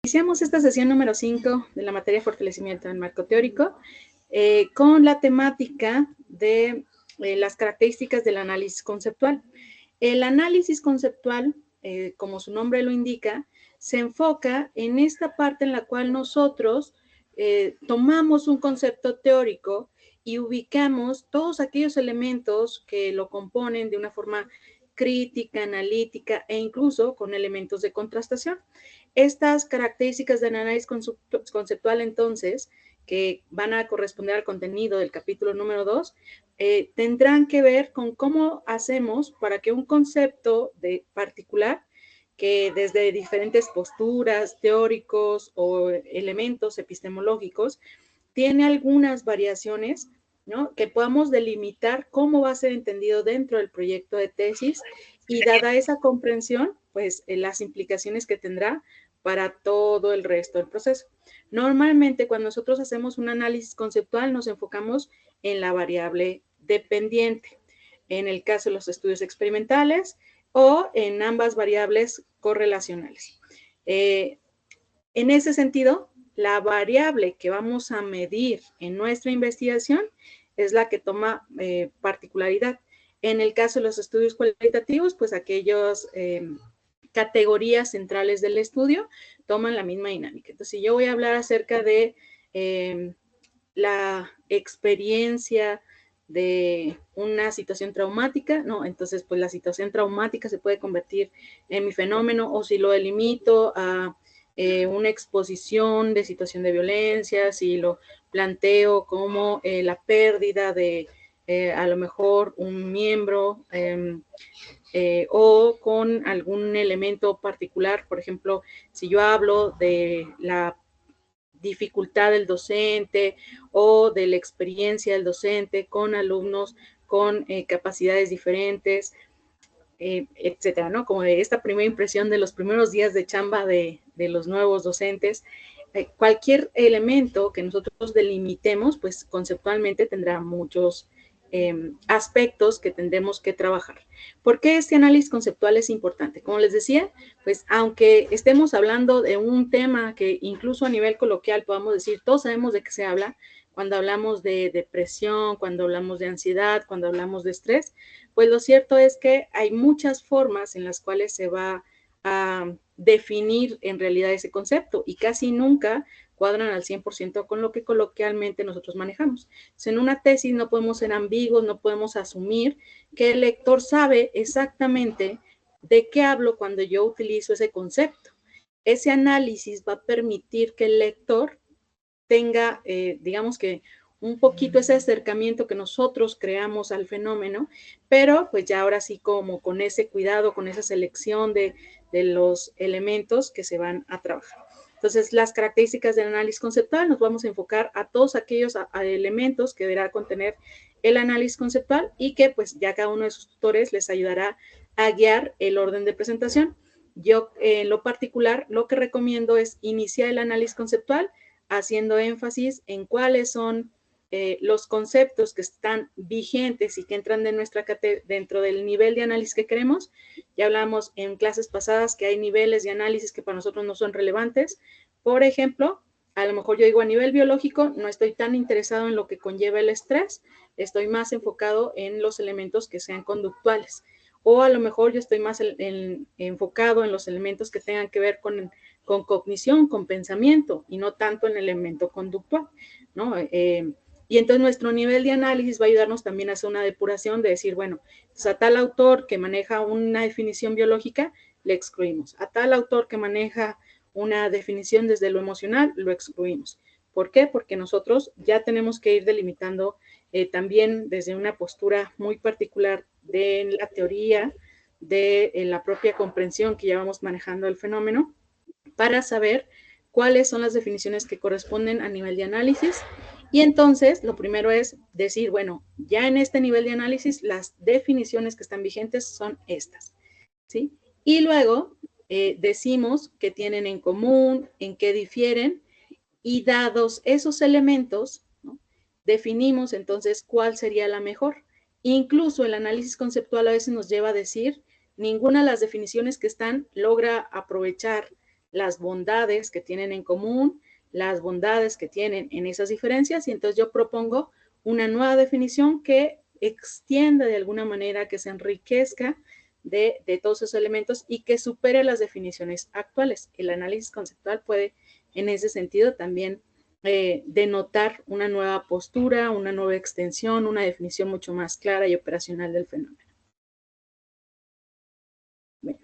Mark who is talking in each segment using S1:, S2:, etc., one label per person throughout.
S1: Iniciamos esta sesión número 5 de la materia fortalecimiento del marco teórico con la temática de las características del análisis conceptual. El análisis conceptual, como su nombre lo indica, se enfoca en esta parte en la cual nosotros tomamos un concepto teórico y ubicamos todos aquellos elementos que lo componen de una forma crítica, analítica e incluso con elementos de contrastación. Estas características del análisis conceptual, entonces, que van a corresponder al contenido del capítulo número 2, tendrán que ver con cómo hacemos para que un concepto de particular, que desde diferentes posturas, teóricos o elementos epistemológicos, tiene algunas variaciones, ¿no? Que podamos delimitar cómo va a ser entendido dentro del proyecto de tesis y dada esa comprensión, pues las implicaciones que tendrá para todo el resto del proceso. Normalmente cuando nosotros hacemos un análisis conceptual nos enfocamos en la variable dependiente, en el caso de los estudios experimentales o en ambas variables correlacionales. En ese sentido, la variable que vamos a medir en nuestra investigación es la que toma particularidad. En el caso de los estudios cualitativos, pues aquellos categorías centrales del estudio toman la misma dinámica. Entonces, si yo voy a hablar acerca de la experiencia de una situación traumática, no, entonces pues la situación traumática se puede convertir en mi fenómeno, o si lo delimito a una exposición de situación de violencia, si lo planteo como la pérdida de a lo mejor un miembro o con algún elemento particular, por ejemplo, si yo hablo de la dificultad del docente o de la experiencia del docente con alumnos con capacidades diferentes, etcétera, ¿no? Como de esta primera impresión de los primeros días de chamba de los nuevos docentes. Cualquier elemento que nosotros delimitemos, pues conceptualmente tendrá muchos aspectos que tendremos que trabajar. ¿Por qué este análisis conceptual es importante? Como les decía, pues aunque estemos hablando de un tema que incluso a nivel coloquial podamos decir, todos sabemos de qué se habla, cuando hablamos de depresión, cuando hablamos de ansiedad, cuando hablamos de estrés, pues lo cierto es que hay muchas formas en las cuales se va a definir en realidad ese concepto y casi nunca cuadran al 100% con lo que coloquialmente nosotros manejamos. Entonces, en una tesis no podemos ser ambiguos, no podemos asumir que el lector sabe exactamente de qué hablo cuando yo utilizo ese concepto. Ese análisis va a permitir que el lector tenga, digamos que un poquito ese acercamiento que nosotros creamos al fenómeno, pero pues ya ahora sí como con ese cuidado, con esa selección de los elementos que se van a trabajar. Entonces, las características del análisis conceptual nos vamos a enfocar a todos aquellos elementos que deberá contener el análisis conceptual y que pues ya cada uno de sus tutores les ayudará a guiar el orden de presentación. Yo en lo particular lo que recomiendo es iniciar el análisis conceptual haciendo énfasis en cuáles son los conceptos que están vigentes y que entran dentro del nivel de análisis que queremos. Ya hablamos en clases pasadas que hay niveles de análisis que para nosotros no son relevantes. Por ejemplo, a lo mejor yo digo a nivel biológico, no estoy tan interesado en lo que conlleva el estrés, estoy más enfocado en los elementos que sean conductuales. O a lo mejor yo estoy más enfocado en los elementos que tengan que ver con cognición, con pensamiento, y no tanto en el elemento conductual, ¿no? Y entonces nuestro nivel de análisis va a ayudarnos también a hacer una depuración de decir, bueno, pues a tal autor que maneja una definición biológica, le excluimos. A tal autor que maneja una definición desde lo emocional, lo excluimos. ¿Por qué? Porque nosotros ya tenemos que ir delimitando también desde una postura muy particular de la teoría, de la propia comprensión que ya vamos manejando el fenómeno, para saber cuáles son las definiciones que corresponden a nivel de análisis. Y entonces, lo primero es decir, bueno, ya en este nivel de análisis, las definiciones que están vigentes son estas, ¿sí? Y luego decimos qué tienen en común, en qué difieren, y dados esos elementos, ¿no? Definimos entonces cuál sería la mejor. Incluso el análisis conceptual a veces nos lleva a decir, ninguna de las definiciones que están logra aprovechar las bondades que tienen en común, las bondades que tienen en esas diferencias, y entonces yo propongo una nueva definición que extienda de alguna manera, que se enriquezca de todos esos elementos y que supere las definiciones actuales. El análisis conceptual puede, en ese sentido, también denotar una nueva postura, una nueva extensión, una definición mucho más clara y operacional del fenómeno. Bueno,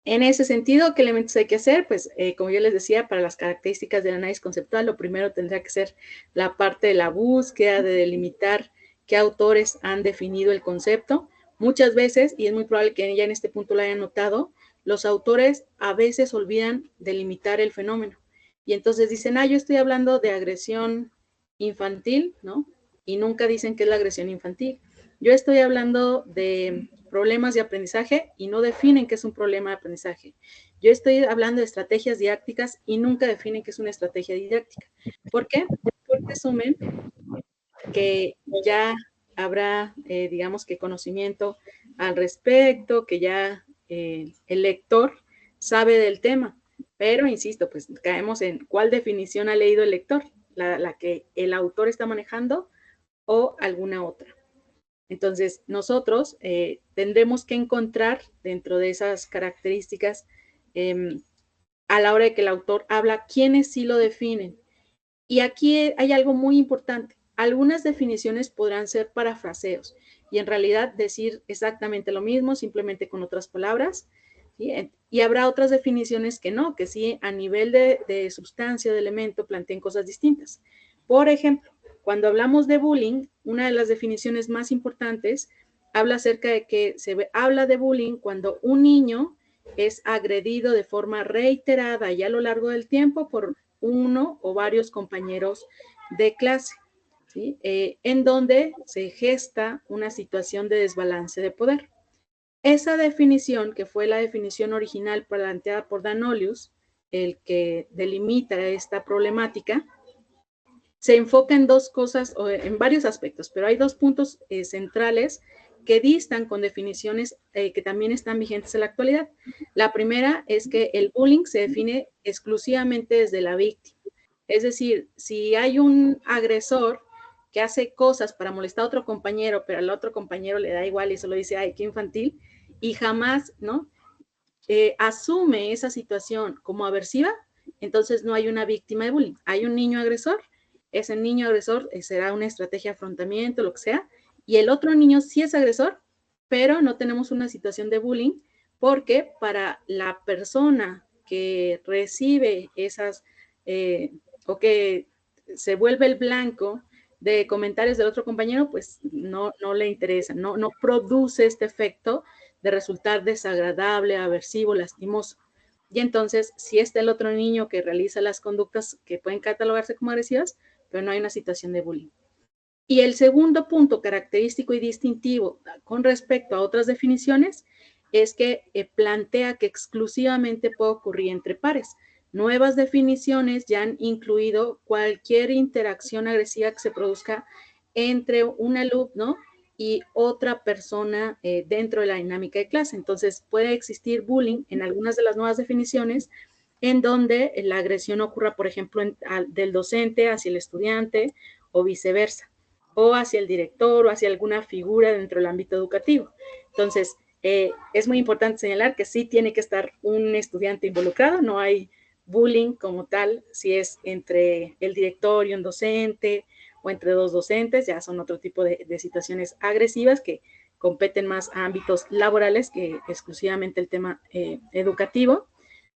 S1: en ese sentido, ¿qué elementos hay que hacer? Pues, como yo les decía, para las características del análisis conceptual, lo primero tendría que ser la parte de la búsqueda, de delimitar qué autores han definido el concepto. Muchas veces, y es muy probable que ya en este punto lo hayan notado, los autores a veces olvidan delimitar el fenómeno. Y entonces dicen, yo estoy hablando de agresión infantil, ¿no? Y nunca dicen qué es la agresión infantil. Yo estoy hablando de problemas de aprendizaje y no definen qué es un problema de aprendizaje. Yo estoy hablando de estrategias didácticas y nunca definen qué es una estrategia didáctica. ¿Por qué? Porque asumen que ya habrá, digamos que conocimiento al respecto, que ya el lector sabe del tema. Pero, insisto, pues caemos en cuál definición ha leído el lector, la que el autor está manejando o alguna otra. Entonces, nosotros tendremos que encontrar dentro de esas características, a la hora de que el autor habla, quiénes sí lo definen. Y aquí hay algo muy importante. Algunas definiciones podrán ser parafraseos y en realidad decir exactamente lo mismo, simplemente con otras palabras. ¿Sí? Y habrá otras definiciones que no, que sí a nivel de sustancia, de elemento, planteen cosas distintas. Por ejemplo, cuando hablamos de bullying, una de las definiciones más importantes habla acerca de que habla de bullying cuando un niño es agredido de forma reiterada y a lo largo del tiempo por uno o varios compañeros de clase, ¿sí? En donde se gesta una situación de desbalance de poder. Esa definición, que fue la definición original planteada por Danolius, el que delimita esta problemática, se enfoca en dos cosas, o en varios aspectos, pero hay dos puntos centrales que distan con definiciones que también están vigentes en la actualidad. La primera es que el bullying se define exclusivamente desde la víctima. Es decir, si hay un agresor que hace cosas para molestar a otro compañero, pero al otro compañero le da igual y solo dice, ay, qué infantil, y jamás, ¿no? Asume esa situación como aversiva, entonces no hay una víctima de bullying. Hay un niño agresor, ese niño agresor será una estrategia de afrontamiento, lo que sea, y el otro niño sí es agresor, pero no tenemos una situación de bullying, porque para la persona que recibe esas, o que se vuelve el blanco de comentarios del otro compañero, pues no le interesa, no produce este efecto de resultar desagradable, aversivo, lastimoso. Y entonces, si está el otro niño que realiza las conductas que pueden catalogarse como agresivas, pero no hay una situación de bullying. Y el segundo punto característico y distintivo con respecto a otras definiciones es que plantea que exclusivamente puede ocurrir entre pares. Nuevas definiciones ya han incluido cualquier interacción agresiva que se produzca entre un alumno y otra persona dentro de la dinámica de clase. Entonces, puede existir bullying en algunas de las nuevas definiciones en donde la agresión ocurra, por ejemplo, del docente hacia el estudiante o viceversa, o hacia el director o hacia alguna figura dentro del ámbito educativo. Entonces, es muy importante señalar que sí tiene que estar un estudiante involucrado, no hay bullying como tal, si es entre el director y un docente o entre dos docentes, ya son otro tipo de situaciones agresivas que competen más a ámbitos laborales que exclusivamente el tema educativo,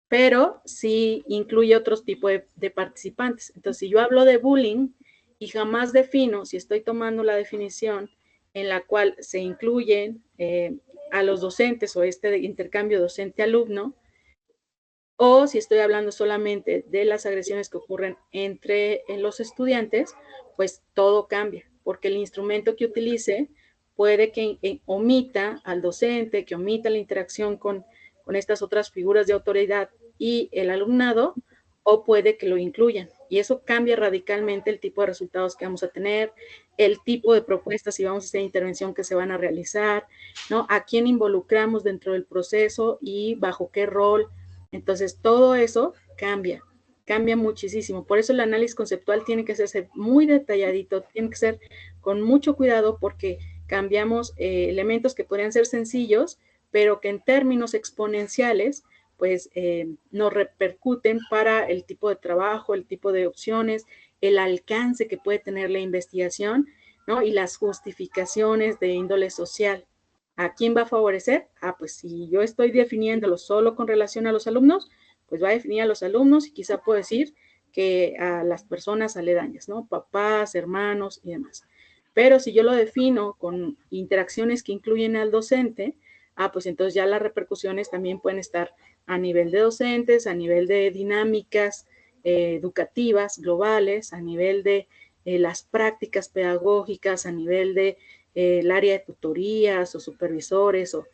S1: pero sí incluye otros tipos de participantes. Entonces, si yo hablo de bullying y jamás defino, si estoy tomando la definición en la cual se incluyen a los docentes o este intercambio docente-alumno, o si estoy hablando solamente de las agresiones que ocurren entre los estudiantes, pues todo cambia, porque el instrumento que utilice puede que omita al docente, que omita la interacción con estas otras figuras de autoridad y el alumnado, o puede que lo incluyan. Y eso cambia radicalmente el tipo de resultados que vamos a tener, el tipo de propuestas y vamos a hacer intervención que se van a realizar, ¿no? A quién involucramos dentro del proceso y bajo qué rol. Entonces, todo eso cambia muchísimo. Por eso el análisis conceptual tiene que hacerse muy detalladito, tiene que ser con mucho cuidado porque cambiamos elementos que podrían ser sencillos, pero que en términos exponenciales, pues nos repercuten para el tipo de trabajo, el tipo de opciones, el alcance que puede tener la investigación, ¿no? Y las justificaciones de índole social. ¿A quién va a favorecer? Pues si yo estoy definiéndolo solo con relación a los alumnos, pues va a definir a los alumnos y quizá puedo decir que a las personas aledañas, ¿no? Papás, hermanos y demás. Pero si yo lo defino con interacciones que incluyen al docente, pues entonces ya las repercusiones también pueden estar a nivel de docentes, a nivel de dinámicas educativas globales, a nivel de las prácticas pedagógicas, a nivel de el área de tutorías o supervisores o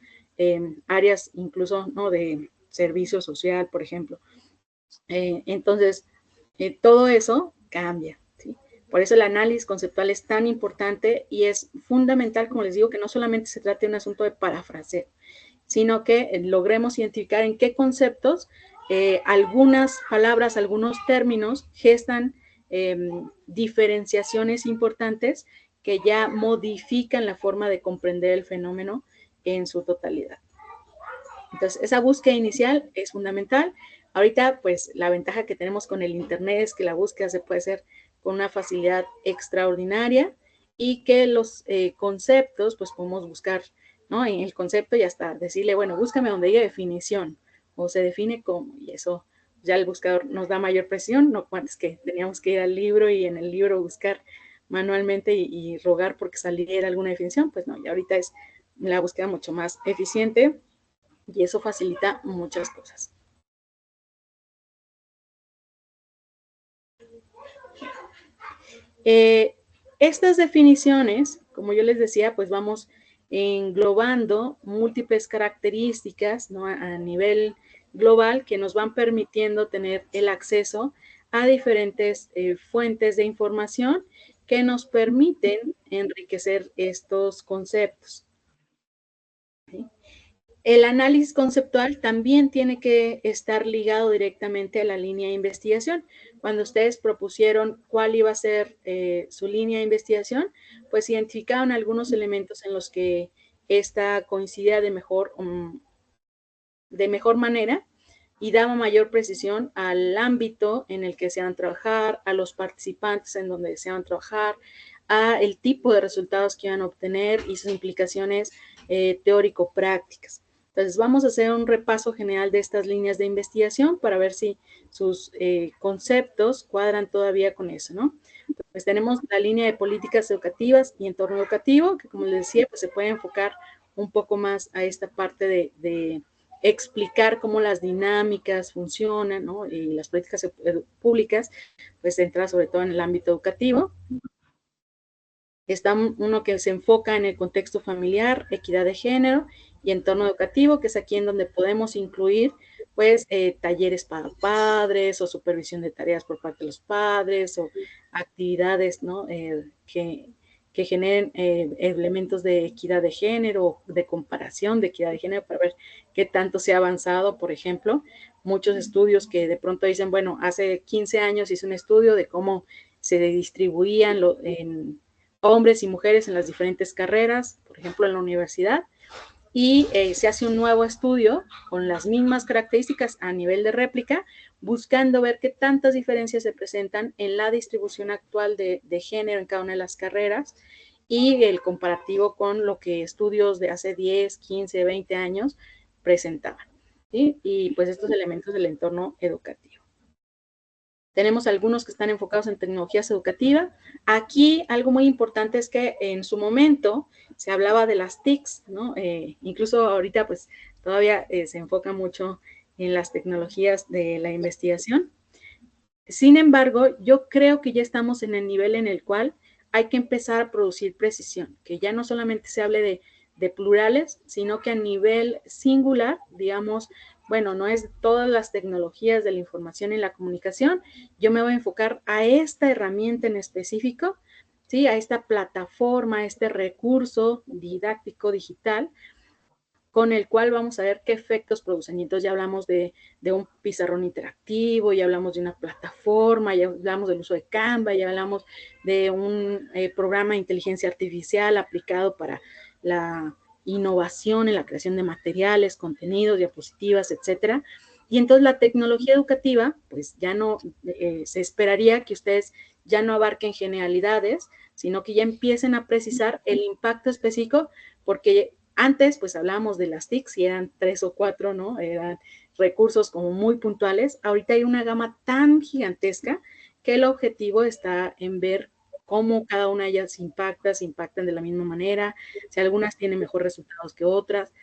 S1: áreas incluso, ¿no?, de servicio social, por ejemplo. Entonces, todo eso cambia, ¿sí? Por eso el análisis conceptual es tan importante y es fundamental, como les digo, que no solamente se trate de un asunto de parafraseo, sino que logremos identificar en qué conceptos algunas palabras, algunos términos gestan diferenciaciones importantes que ya modifican la forma de comprender el fenómeno en su totalidad. Entonces, esa búsqueda inicial es fundamental. Ahorita, pues, la ventaja que tenemos con el Internet es que la búsqueda se puede hacer con una facilidad extraordinaria y que los conceptos, pues, podemos buscar, ¿no? En el concepto y hasta decirle, bueno, búscame donde diga definición o se define como, y eso ya el buscador nos da mayor presión, no es que teníamos que ir al libro y en el libro buscar manualmente y rogar porque saliera alguna definición, pues no, y ahorita es la búsqueda mucho más eficiente y eso facilita muchas cosas. Estas definiciones, como yo les decía, pues vamos englobando múltiples características, ¿no?, a nivel global que nos van permitiendo tener el acceso a diferentes fuentes de información que nos permiten enriquecer estos conceptos. ¿Sí? El análisis conceptual también tiene que estar ligado directamente a la línea de investigación. Cuando ustedes propusieron cuál iba a ser su línea de investigación, pues identificaron algunos elementos en los que esta coincidía de mejor manera y daba mayor precisión al ámbito en el que deseaban trabajar, a los participantes en donde deseaban trabajar, a el tipo de resultados que iban a obtener y sus implicaciones teórico-prácticas. Entonces, vamos a hacer un repaso general de estas líneas de investigación para ver si sus conceptos cuadran todavía con eso, ¿no? Pues tenemos la línea de políticas educativas y entorno educativo, que como les decía, pues se puede enfocar un poco más a esta parte de explicar cómo las dinámicas funcionan, ¿no? Y las políticas públicas, pues entra sobre todo en el ámbito educativo. Está uno que se enfoca en el contexto familiar, equidad de género y entorno educativo, que es aquí en donde podemos incluir, pues, talleres para padres o supervisión de tareas por parte de los padres o actividades, ¿no? Que generen elementos de equidad de género, de comparación de equidad de género para ver qué tanto se ha avanzado, por ejemplo. Muchos estudios que de pronto dicen, bueno, hace 15 años hice un estudio de cómo se distribuían hombres y mujeres en las diferentes carreras, por ejemplo, en la universidad, y se hace un nuevo estudio con las mismas características a nivel de réplica, buscando ver qué tantas diferencias se presentan en la distribución actual de género en cada una de las carreras y el comparativo con lo que estudios de hace 10, 15, 20 años presentaban, ¿sí? Y pues estos elementos del entorno educativo. Tenemos algunos que están enfocados en tecnologías educativas. Aquí algo muy importante es que en su momento se hablaba de las TICs, ¿no? Incluso ahorita pues todavía se enfoca mucho en las tecnologías de la investigación. Sin embargo, yo creo que ya estamos en el nivel en el cual hay que empezar a producir precisión, que ya no solamente se hable de plurales, sino que a nivel singular, digamos, bueno, no es todas las tecnologías de la información y la comunicación, yo me voy a enfocar a esta herramienta en específico, ¿sí? A esta plataforma, a este recurso didáctico digital, con el cual vamos a ver qué efectos producen. Y entonces ya hablamos de un pizarrón interactivo, ya hablamos de una plataforma, ya hablamos del uso de Canva, ya hablamos de un programa de inteligencia artificial aplicado para la innovación en la creación de materiales, contenidos, diapositivas, etcétera. Y entonces la tecnología educativa, pues ya no, se esperaría que ustedes ya no abarquen generalidades, sino que ya empiecen a precisar el impacto específico, porque antes, pues hablábamos de las TICs y eran 3 o 4, ¿no? Eran recursos como muy puntuales. Ahorita hay una gama tan gigantesca que el objetivo está en ver cómo cada una de ellas se impactan de la misma manera, si algunas tienen mejores resultados que otras,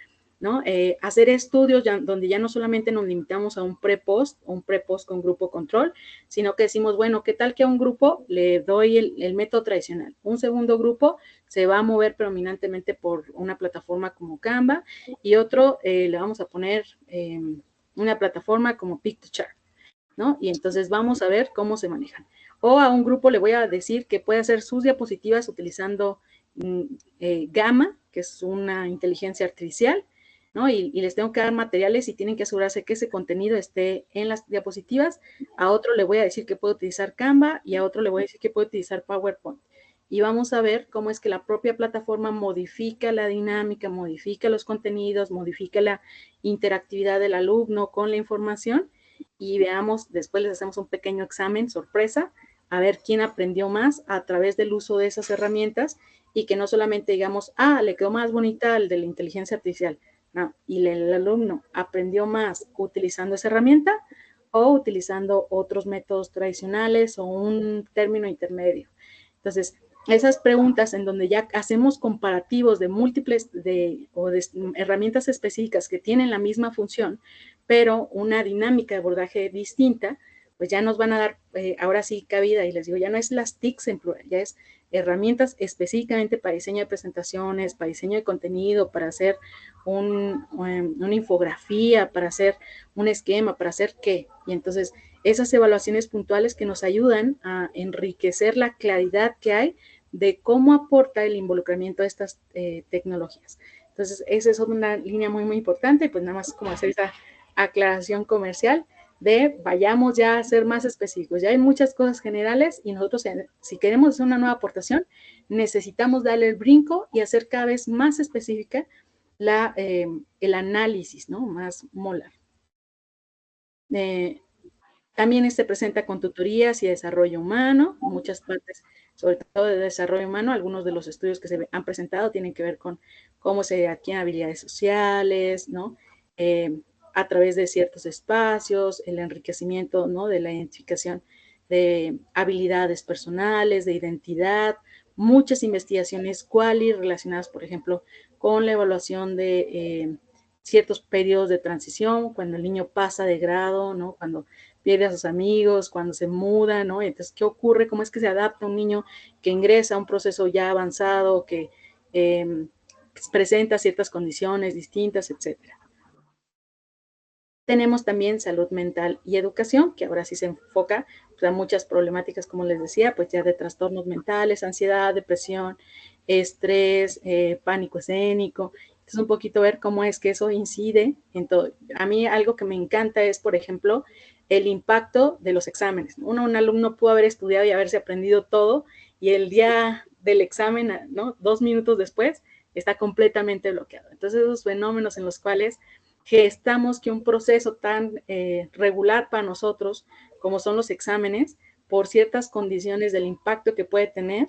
S1: ¿no? Hacer estudios donde ya no solamente nos limitamos a un pre-post o un pre-post con grupo control, sino que decimos, bueno, ¿qué tal que a un grupo le doy el método tradicional? Un segundo grupo se va a mover predominantemente por una plataforma como Canva y otro le vamos a poner una plataforma como Pictochart, ¿no? Y entonces vamos a ver cómo se manejan. O a un grupo le voy a decir que puede hacer sus diapositivas utilizando Gamma, que es una inteligencia artificial, ¿no? Y les tengo que dar materiales y tienen que asegurarse que ese contenido esté en las diapositivas. A otro le voy a decir que puede utilizar Canva y a otro le voy a decir que puede utilizar PowerPoint. Y vamos a ver cómo es que la propia plataforma modifica la dinámica, modifica los contenidos, modifica la interactividad del alumno con la información y veamos, después les hacemos un pequeño examen sorpresa a ver quién aprendió más a través del uso de esas herramientas y que no solamente digamos, le quedó más bonita el de la inteligencia artificial, no, y el alumno aprendió más utilizando esa herramienta o utilizando otros métodos tradicionales o un término intermedio. Entonces, esas preguntas en donde ya hacemos comparativos de múltiples o de herramientas específicas que tienen la misma función, pero una dinámica de abordaje distinta, pues ya nos van a dar ahora sí cabida, y les digo, ya no es las TICs en plural, ya es herramientas específicamente para diseño de presentaciones, para diseño de contenido, para hacer una infografía, para hacer un esquema, para hacer qué. Y entonces esas evaluaciones puntuales que nos ayudan a enriquecer la claridad que hay de cómo aporta el involucramiento de estas tecnologías. Entonces, esa es una línea muy, muy importante, pues nada más como hacer esa aclaración comercial de vayamos ya a ser más específicos. Ya hay muchas cosas generales y nosotros, si queremos hacer una nueva aportación, necesitamos darle el brinco y hacer cada vez más específica el análisis, ¿no? Más molar. También se presenta con tutorías y desarrollo humano, muchas partes, sobre todo de desarrollo humano. Algunos de los estudios que se han presentado tienen que ver con cómo se adquieren habilidades sociales, ¿no? A través de ciertos espacios, el enriquecimiento, ¿no? De la identificación de habilidades personales, de identidad, muchas investigaciones quali relacionadas, por ejemplo, con la evaluación de ciertos periodos de transición, cuando el niño pasa de grado, ¿no? Cuando pierde a sus amigos, cuando se muda, ¿no? Entonces, ¿qué ocurre? ¿Cómo es que se adapta un niño que ingresa a un proceso ya avanzado, que presenta ciertas condiciones distintas, etcétera? Tenemos también salud mental y educación, que ahora sí se enfoca pues, a muchas problemáticas, como les decía, pues ya de trastornos mentales, ansiedad, depresión, estrés, pánico escénico. Entonces, un poquito ver cómo es que eso incide en todo. A mí algo que me encanta es, por ejemplo, el impacto de los exámenes. Un alumno pudo haber estudiado y haberse aprendido todo y el día del examen, ¿no? 2 minutos después, está completamente bloqueado. Entonces, esos fenómenos en los cuales gestamos que un proceso tan regular para nosotros como son los exámenes, por ciertas condiciones del impacto que puede tener,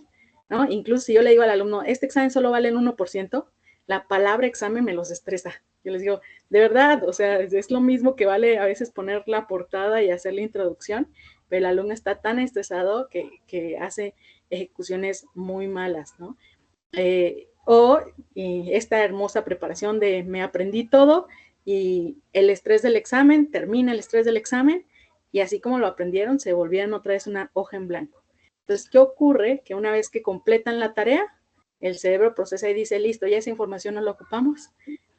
S1: ¿no? Incluso si yo le digo al alumno, este examen solo vale el 1%, la palabra examen me los estresa. Yo les digo, de verdad, o sea, es lo mismo que vale a veces poner la portada y hacer la introducción, pero el alumno está tan estresado que hace ejecuciones muy malas, ¿no? O esta hermosa preparación de me aprendí todo y el estrés del examen, termina el estrés del examen y así como lo aprendieron, se volvieron otra vez una hoja en blanco. Entonces, ¿qué ocurre? Que una vez que completan la tarea, el cerebro procesa y dice, listo, ya esa información no la ocupamos,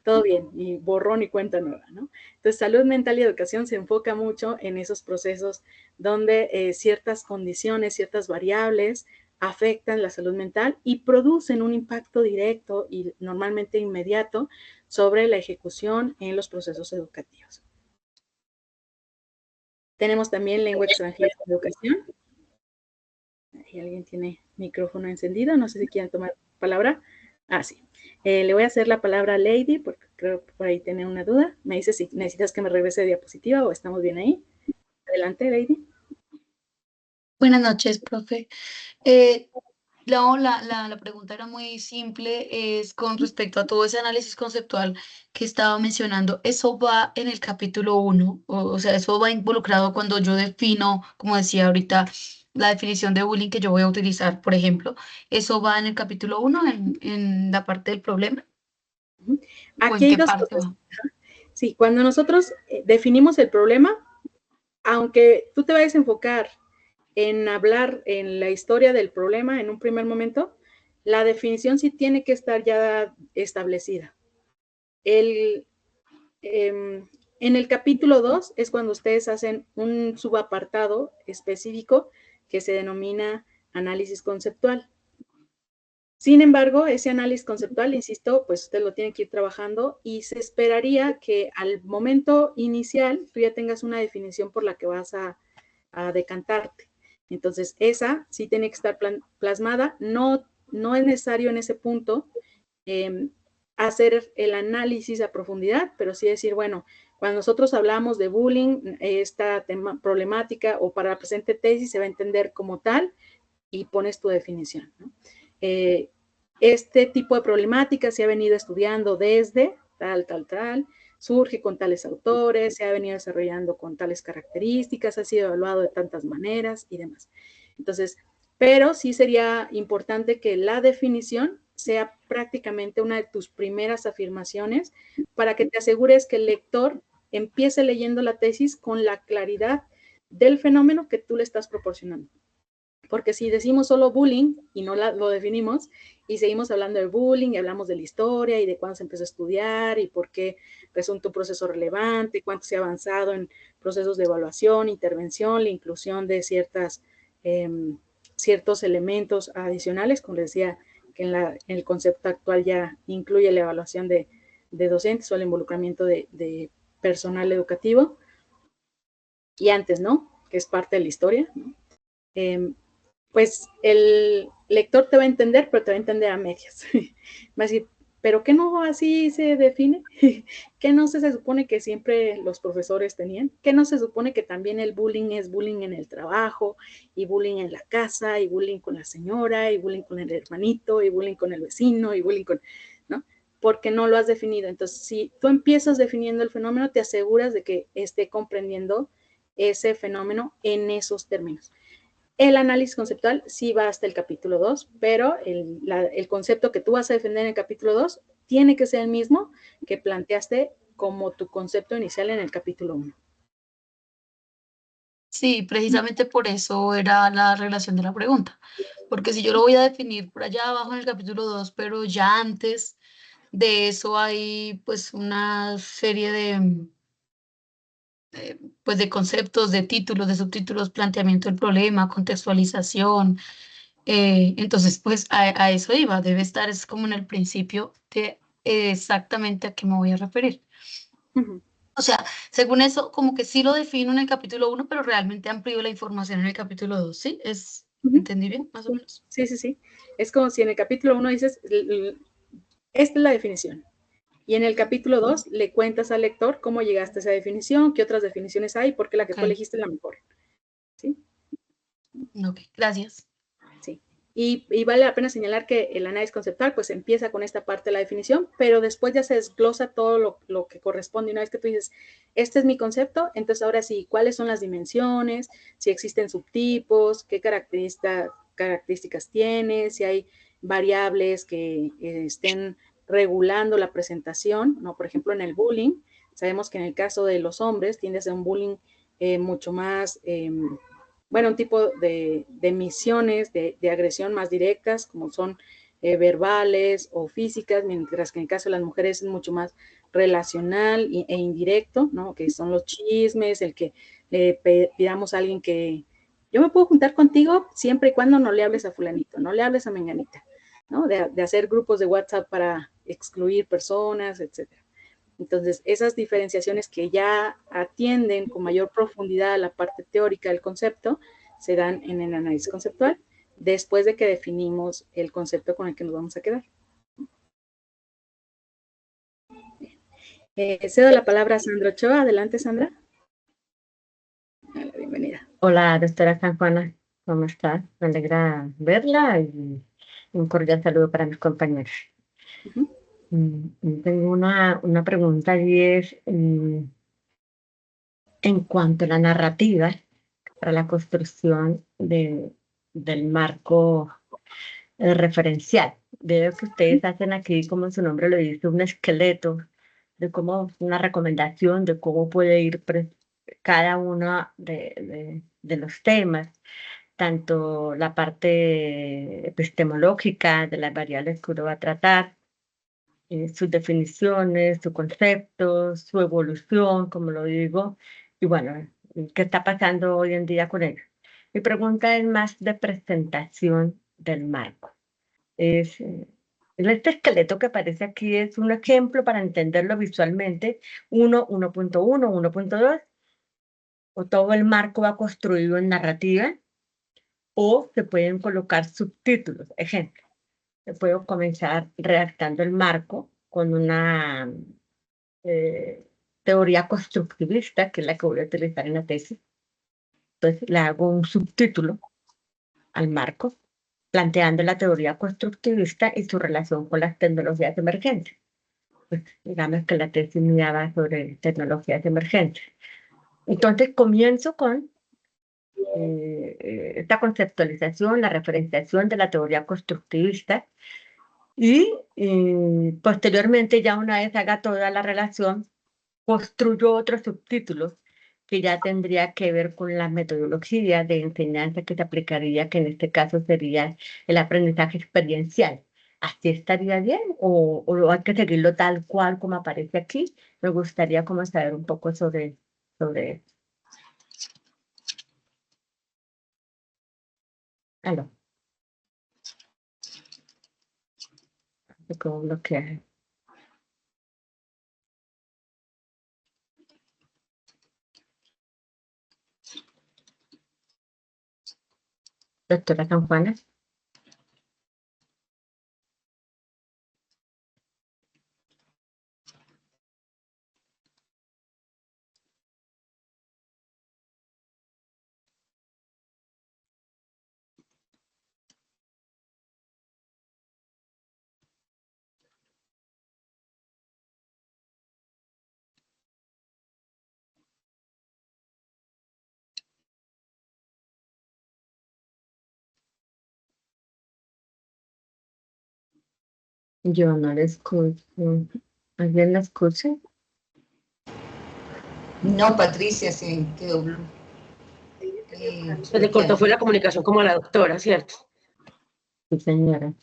S1: todo bien, y borrón y cuenta nueva, ¿no? Entonces, salud mental y educación se enfoca mucho en esos procesos donde ciertas condiciones, ciertas variables afectan la salud mental y producen un impacto directo y normalmente inmediato sobre la ejecución en los procesos educativos. Tenemos también lengua extranjera en educación. Ahí alguien tiene micrófono encendido, no sé si quieren tomar palabra. Ah, sí. Le voy a hacer la palabra a Lady, porque creo que por ahí tiene una duda. Me dice si necesitas que me regrese de diapositiva o estamos bien ahí. Adelante, Lady.
S2: Buenas noches, profe. Eh, la pregunta era muy simple, es con respecto a todo ese análisis conceptual que estaba mencionando. ¿Eso va en el capítulo 1? O sea, ¿eso va involucrado cuando yo defino, como decía ahorita, la definición de bullying que yo voy a utilizar, por ejemplo? ¿Eso va en el capítulo 1, en la parte del problema? ¿O
S1: Aquí
S2: en
S1: hay
S2: qué
S1: dos
S2: parte
S1: cosas.
S2: va?
S1: Sí, cuando nosotros definimos el problema, aunque tú te vayas a enfocar en hablar en la historia del problema en un primer momento, la definición sí tiene que estar ya establecida. El, en el capítulo 2 es cuando ustedes hacen un subapartado específico que se denomina análisis conceptual. Sin embargo, ese análisis conceptual, insisto, pues usted lo tiene que ir trabajando y se esperaría que al momento inicial tú ya tengas una definición por la que vas a decantarte. Entonces, esa sí tiene que estar plasmada. No es necesario en ese punto eh, hacer el análisis a profundidad, pero sí decir, bueno, cuando nosotros hablamos de bullying, esta problemática o para la presente tesis se va a entender como tal y pones tu definición, ¿no? Este tipo de problemática se ha venido estudiando desde tal, surge con tales autores, se ha venido desarrollando con tales características, ha sido evaluado de tantas maneras y demás. Entonces, pero sí sería importante que la definición sea prácticamente una de tus primeras afirmaciones para que te asegures que el lector empiece leyendo la tesis con la claridad del fenómeno que tú le estás proporcionando. Porque si decimos solo bullying y no lo definimos y seguimos hablando de bullying y hablamos de la historia y de cuándo se empezó a estudiar y por qué resulta un proceso relevante, cuánto se ha avanzado en procesos de evaluación, intervención, la inclusión de ciertos elementos adicionales, como les decía, que en el concepto actual ya incluye la evaluación de docentes o el involucramiento de personal educativo, y antes, ¿no? Que es parte de la historia, ¿no? Pues el lector te va a entender, pero te va a entender a medias. Va a decir, ¿pero qué no así se define? ¿Qué no se supone que siempre los profesores tenían? ¿Qué no se supone que también el bullying es bullying en el trabajo, y bullying en la casa, y bullying con la señora, y bullying con el hermanito, y bullying con el vecino, y bullying con, ¿no? Porque no lo has definido. Entonces, si tú empiezas definiendo el fenómeno, te aseguras de que esté comprendiendo ese fenómeno en esos términos. El análisis conceptual sí va hasta el capítulo 2, pero el concepto que tú vas a defender en el capítulo 2 tiene que ser el mismo que planteaste como tu concepto inicial en el capítulo 1.
S2: Sí, precisamente por eso era la relación de la pregunta. Porque si yo lo voy a definir por allá abajo en el capítulo 2, pero ya antes de eso hay pues una serie pues de conceptos, de títulos, de subtítulos, planteamiento del problema, contextualización. Entonces, pues a eso iba, debe estar, es como en el principio de exactamente a qué me voy a referir.
S1: Uh-huh.
S2: O sea, según eso, como que sí lo defino en el capítulo 1, pero realmente amplío la información en el capítulo 2, ¿sí?
S1: Uh-huh.
S2: ¿Entendí bien, más o menos?
S1: Sí. Es como si en el capítulo 1 dices, esta es la definición. Y en el capítulo 2 le cuentas al lector cómo llegaste a esa definición, qué otras definiciones hay, por qué la que tú
S2: Ok,
S1: elegiste es la mejor. ¿Sí?
S2: ok, gracias.
S1: Sí. Y vale la pena señalar que el análisis conceptual pues empieza con esta parte de la definición, pero después ya se desglosa todo lo que corresponde. Una vez que tú dices, este es mi concepto, entonces ahora sí, ¿cuáles son las dimensiones? Si existen subtipos, qué características tiene, si hay variables que estén regulando la presentación, ¿no? Por ejemplo, en el bullying, sabemos que en el caso de los hombres tiende a ser un bullying mucho más bueno, un tipo de emisiones de agresión más directas, como son verbales o físicas, mientras que en el caso de las mujeres es mucho más relacional e indirecto, ¿no? Que son los chismes, el que le pidamos a alguien yo me puedo juntar contigo siempre y cuando no le hables a fulanito, no le hables a menganita, ¿no? De hacer grupos de WhatsApp para excluir personas, etcétera. Entonces, esas diferenciaciones que ya atienden con mayor profundidad a la parte teórica del concepto se dan en el análisis conceptual, después de que definimos el concepto con el que nos vamos a quedar. Cedo la palabra a Sandra Ochoa. Adelante, Sandra. Bienvenida.
S3: Hola, doctora San Juana, ¿cómo está? Me alegra verla y un cordial saludo para mis compañeros. Tengo una pregunta y es en cuanto a la narrativa para la construcción del marco referencial. Veo que ustedes hacen aquí, como su nombre lo dice, un esqueleto de cómo, una recomendación de cómo puede ir cada uno de los temas, tanto la parte epistemológica de las variables que uno va a tratar, sus definiciones, sus conceptos, su evolución, como lo digo, y bueno, qué está pasando hoy en día con ellos. Mi pregunta es más de presentación del marco. Este esqueleto que aparece aquí es un ejemplo para entenderlo visualmente, 1.1, 1.2, o todo el marco va construido en narrativa, o se pueden colocar subtítulos. Ejemplo, yo puedo comenzar redactando el marco con una teoría constructivista, que es la que voy a utilizar en la tesis. Entonces le hago un subtítulo al marco, planteando la teoría constructivista y su relación con las tecnologías emergentes. Pues, digamos que la tesis me va sobre tecnologías emergentes. Entonces comienzo con esta conceptualización, la referenciación de la teoría constructivista y posteriormente, ya una vez haga toda la relación, construyo otros subtítulos que ya tendría que ver con la metodología de enseñanza que se aplicaría, que en este caso sería el aprendizaje experiencial. ¿Así estaría bien o hay que seguirlo tal cual como aparece aquí? Me gustaría como saber un poco sobre algo, de cómo bloquear. Doctora San Juana. Yo no la escucho. ¿Alguien la escucha?
S2: No, Patricia, se quedó
S4: Se le cortó fue la comunicación como a la doctora, ¿cierto?
S3: Sí, señora.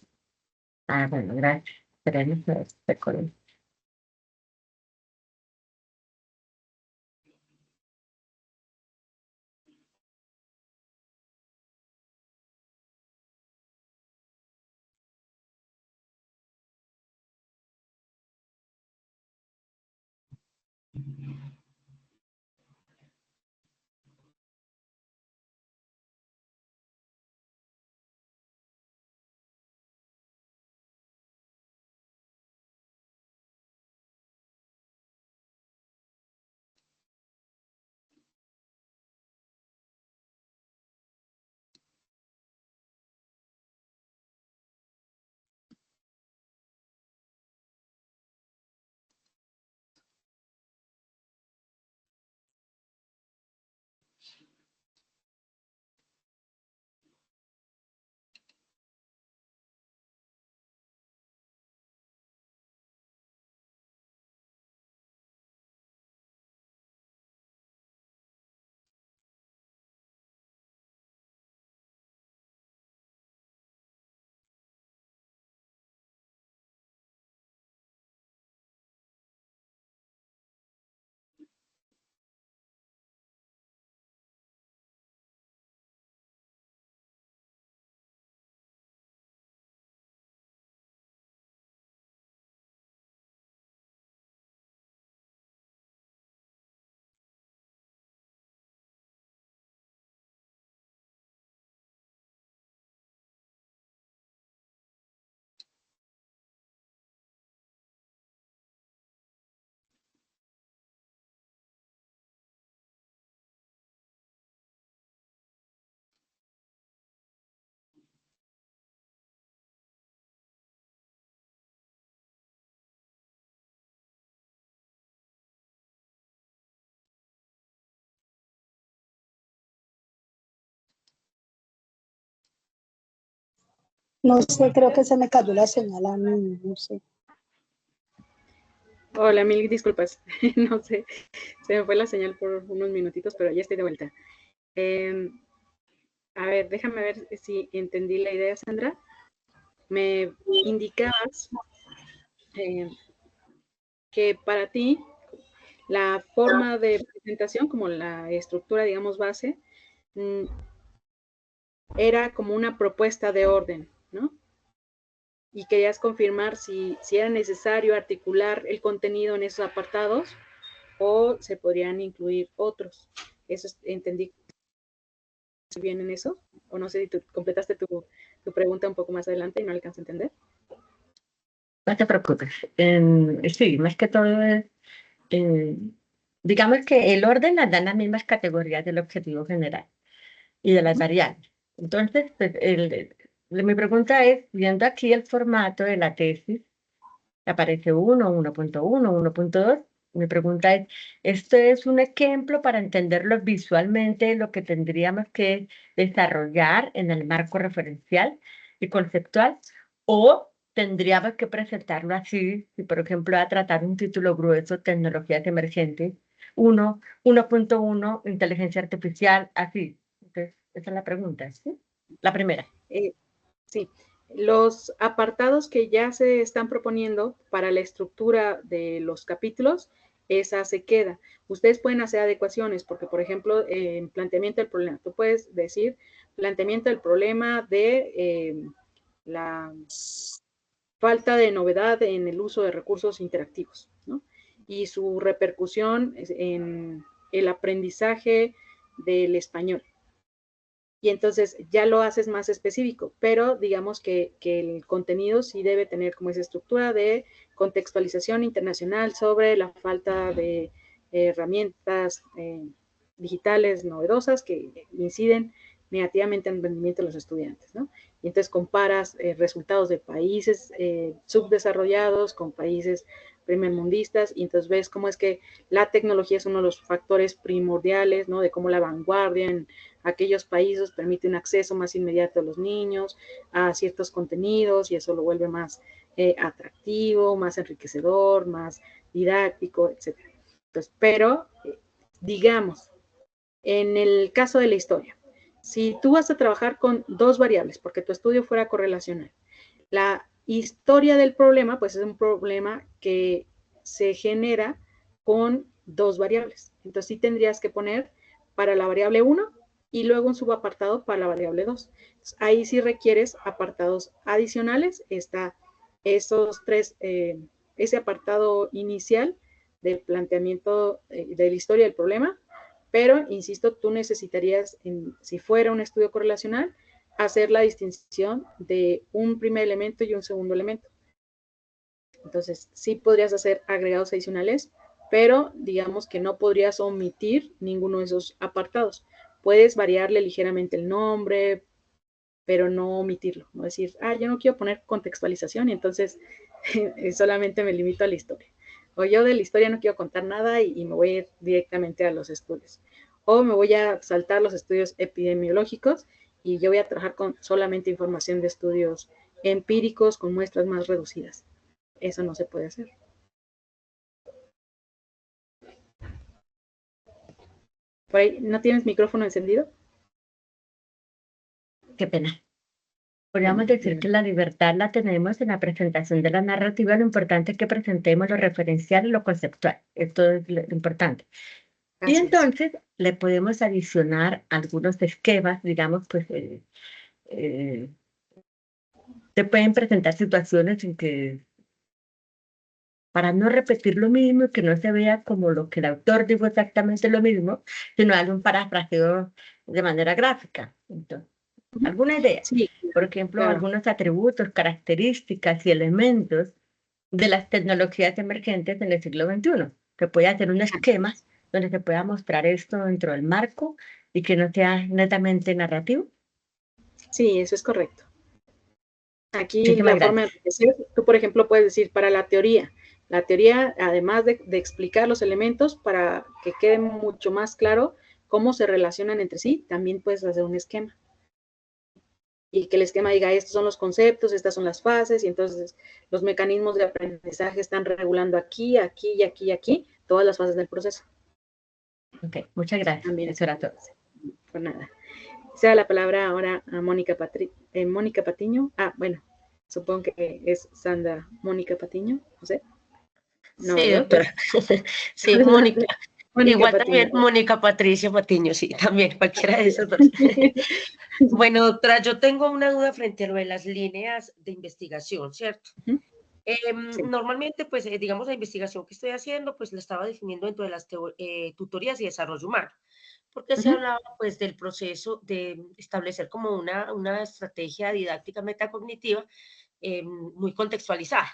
S3: Ah, bueno, gracias. Esperemos a ver si se conecta.
S5: No sé, creo que se me cayó la señal a mí, no sé.
S1: Hola, mil disculpas. No sé, se me fue la señal por unos minutitos, pero ya estoy de vuelta. A ver, déjame ver si entendí la idea, Sandra. Me indicabas que para ti la forma de presentación, como la estructura, digamos, base, era como una propuesta de orden, ¿no? Y querías confirmar si era necesario articular el contenido en esos apartados o se podrían incluir otros. Eso entendí bien en eso, o no sé si tú completaste tu pregunta un poco más adelante y no alcanzo a entender.
S3: No te preocupes. Sí, más que todo es, digamos que el orden las dan las mismas categorías del objetivo general y de las variables. Entonces, pues, mi pregunta es, viendo aquí el formato de la tesis, aparece 1, 1.1, 1.2. Mi pregunta es, ¿esto es un ejemplo para entenderlo visualmente, lo que tendríamos que desarrollar en el marco referencial y conceptual? ¿O tendríamos que presentarlo así, si por ejemplo a tratar un título grueso, tecnologías emergentes, 1.1, inteligencia artificial, así? Entonces, esa es la pregunta, ¿sí? La primera.
S1: Sí, los apartados que ya se están proponiendo para la estructura de los capítulos, esa se queda. Ustedes pueden hacer adecuaciones, porque por ejemplo, en planteamiento del problema, tú puedes decir planteamiento del problema de la falta de novedad en el uso de recursos interactivos, ¿no? Y su repercusión en el aprendizaje del español. Y entonces ya lo haces más específico, pero digamos que el contenido sí debe tener como esa estructura de contextualización internacional sobre la falta de herramientas digitales novedosas que inciden negativamente en el rendimiento de los estudiantes, ¿no? Y entonces comparas resultados de países subdesarrollados con países primermundistas y entonces ves cómo es que la tecnología es uno de los factores primordiales, ¿no? De cómo la vanguardia en aquellos países permite un acceso más inmediato a los niños a ciertos contenidos y eso lo vuelve más atractivo, más enriquecedor, más didáctico, etc. Entonces, pero, digamos, en el caso de la historia, si tú vas a trabajar con dos variables, porque tu estudio fuera correlacional, la historia del problema, pues es un problema que se genera con dos variables. Entonces sí tendrías que poner para la variable 1 y luego un subapartado para la variable 2. Entonces, ahí sí requieres apartados adicionales. Está esos tres, ese apartado inicial del planteamiento de la historia del problema, pero, insisto, tú necesitarías, si fuera un estudio correlacional, hacer la distinción de un primer elemento y un segundo elemento. Entonces, sí podrías hacer agregados adicionales, pero digamos que no podrías omitir ninguno de esos apartados. Puedes variarle ligeramente el nombre, pero no omitirlo. No decir, yo no quiero poner contextualización y entonces solamente me limito a la historia. O yo de la historia no quiero contar nada y me voy a ir directamente a los estudios. O me voy a saltar los estudios epidemiológicos y yo voy a trabajar con solamente información de estudios empíricos con muestras más reducidas. Eso no se puede hacer. Por ahí, ¿no tienes micrófono encendido?
S3: Qué pena. Podríamos decir que la libertad la tenemos en la presentación de la narrativa. Lo importante es que presentemos lo referencial y lo conceptual. Esto es lo importante. Y entonces le podemos adicionar algunos esquemas, digamos, pues se pueden presentar situaciones en que, para no repetir lo mismo y que no se vea como lo que el autor dijo exactamente lo mismo, sino darle un parafraseo de manera gráfica. Entonces, ¿alguna idea?
S1: Sí,
S3: Por ejemplo,
S1: claro.
S3: algunos atributos, características y elementos de las tecnologías emergentes en el siglo XXI, que puede hacer un esquema donde se pueda mostrar esto dentro del marco y que no sea netamente narrativo.
S1: Sí, eso es correcto. Aquí
S3: Muchísimas
S1: la forma de
S3: gracias.
S1: enriquecer, tú por ejemplo puedes decir para la teoría, además de explicar los elementos para que quede mucho más claro cómo se relacionan entre sí, también puedes hacer un esquema. y que el esquema diga, estos son los conceptos, estas son las fases, y entonces los mecanismos de aprendizaje están regulando aquí, aquí y aquí y aquí, todas las fases del proceso.
S3: Ok, muchas gracias.
S1: También.
S3: Eso era todo.
S1: Por nada. Sea la palabra ahora a Mónica Patiño. Ah, bueno, supongo que es Sandra Mónica Patiño, no sé. No,
S4: Sí,
S1: ¿verdad?
S4: doctora. Sí, Mónica.
S1: Mónica
S4: Igual
S1: Patiño.
S4: también Mónica Patricia Patiño, sí, también, cualquiera de esas dos. Bueno, doctora, yo tengo una duda frente a lo de las líneas de investigación, ¿cierto?
S1: Ujú. Sí.
S4: Normalmente, pues, digamos, la investigación que estoy haciendo, pues, la estaba definiendo dentro de las tutorías y desarrollo humano, porque se
S1: Ujú.
S4: hablaba, pues, del proceso de establecer como una estrategia didáctica metacognitiva muy contextualizada.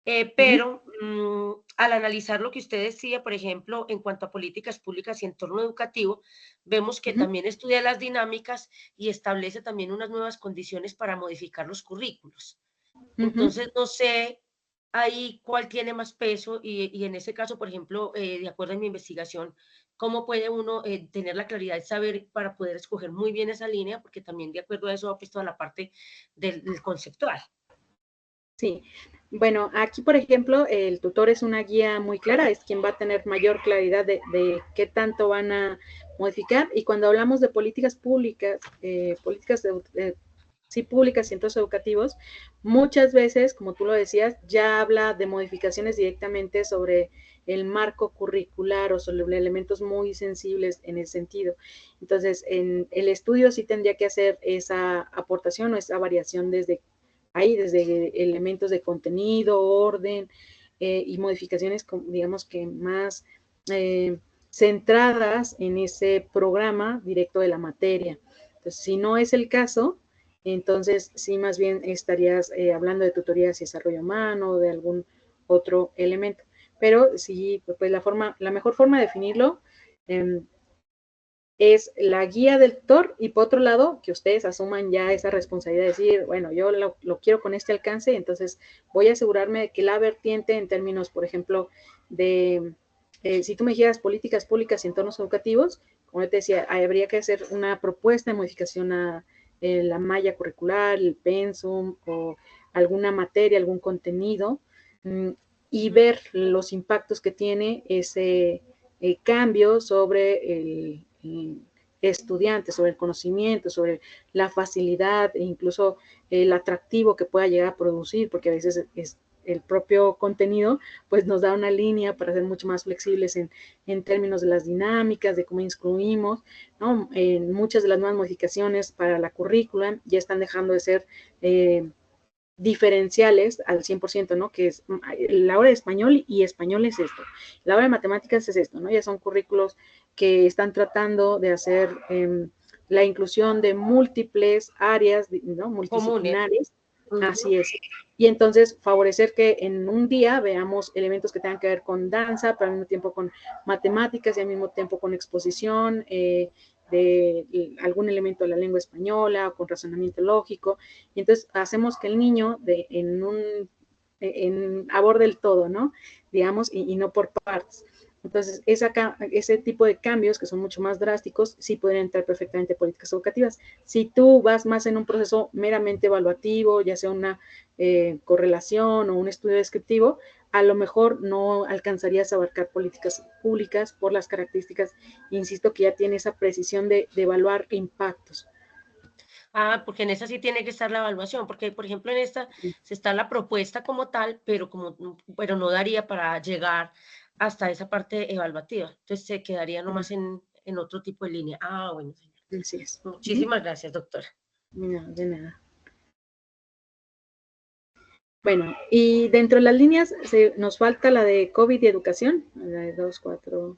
S1: Ujú.
S4: Pero al analizar lo que usted decía, por ejemplo, en cuanto a políticas públicas y entorno educativo, vemos que
S1: Ujú.
S4: también estudia las dinámicas y establece también unas nuevas condiciones para modificar los currículos.
S1: Ujú.
S4: Entonces, no sé ahí cuál tiene más peso y en ese caso, por ejemplo, de acuerdo a mi investigación, ¿cómo puede uno tener la claridad de saber para poder escoger muy bien esa línea? Porque también de acuerdo a eso va pues toda la parte del conceptual.
S1: Sí, bueno, aquí por ejemplo, el tutor es una guía muy clara, es quien va a tener mayor claridad de qué tanto van a modificar. Y cuando hablamos de políticas públicas, sí, públicas y centros educativos, muchas veces, como tú lo decías, ya habla de modificaciones directamente sobre el marco curricular o sobre elementos muy sensibles en ese sentido. Entonces, en el estudio sí tendría que hacer esa aportación o esa variación desde ahí, desde elementos de contenido, orden y modificaciones, digamos que más centradas en ese programa directo de la materia. Entonces, si no es el caso, entonces sí más bien estarías hablando de tutorías y desarrollo humano o de algún otro elemento. Pero sí, pues la mejor forma de definirlo es la guía del tutor y por otro lado que ustedes asuman ya esa responsabilidad de decir, bueno, yo lo quiero con este alcance, entonces voy a asegurarme de que la vertiente en términos, por ejemplo, de, si tú me dijeras políticas públicas y entornos educativos, como yo te decía, habría que hacer una propuesta de modificación a la malla curricular, el pensum o alguna materia, algún contenido, y ver los impactos que tiene ese cambio sobre el estudiante, sobre el conocimiento, sobre la facilidad e incluso el atractivo que pueda llegar a producir, porque a veces es el propio contenido, pues nos da una línea para ser mucho más flexibles en términos de las dinámicas, de cómo incluimos, ¿no? En muchas de las nuevas modificaciones para la currícula ya están dejando de ser diferenciales al 100%, ¿no? Que es la hora de español y español es esto, la hora de matemáticas es esto, ¿no? Ya son currículos que están tratando de hacer la inclusión de múltiples áreas, ¿no?
S4: Comunes.
S1: Multidisciplinares, así es. Y entonces favorecer que en un día veamos elementos que tengan que ver con danza, pero al mismo tiempo con matemáticas y al mismo tiempo con exposición, de algún elemento de la lengua española o con razonamiento lógico, y entonces hacemos que el niño aborde el todo, ¿no? Digamos, y no por partes. Entonces, ese tipo de cambios que son mucho más drásticos, sí pueden entrar perfectamente en políticas educativas. Si tú vas más en un proceso meramente evaluativo, ya sea una correlación o un estudio descriptivo, a lo mejor no alcanzarías a abarcar políticas públicas por las características, insisto, que ya tiene esa precisión de evaluar impactos.
S4: Ah, porque en esa sí tiene que estar la evaluación, porque por ejemplo en esta se está la propuesta como tal, pero no daría para llegar hasta esa parte evaluativa. Entonces se quedaría nomás en otro tipo de línea. Ah, bueno, señor.
S1: Así es.
S4: Muchísimas gracias, doctora.
S1: No, de nada. Bueno, y dentro de las líneas nos falta la de COVID y educación, la de 2, 4.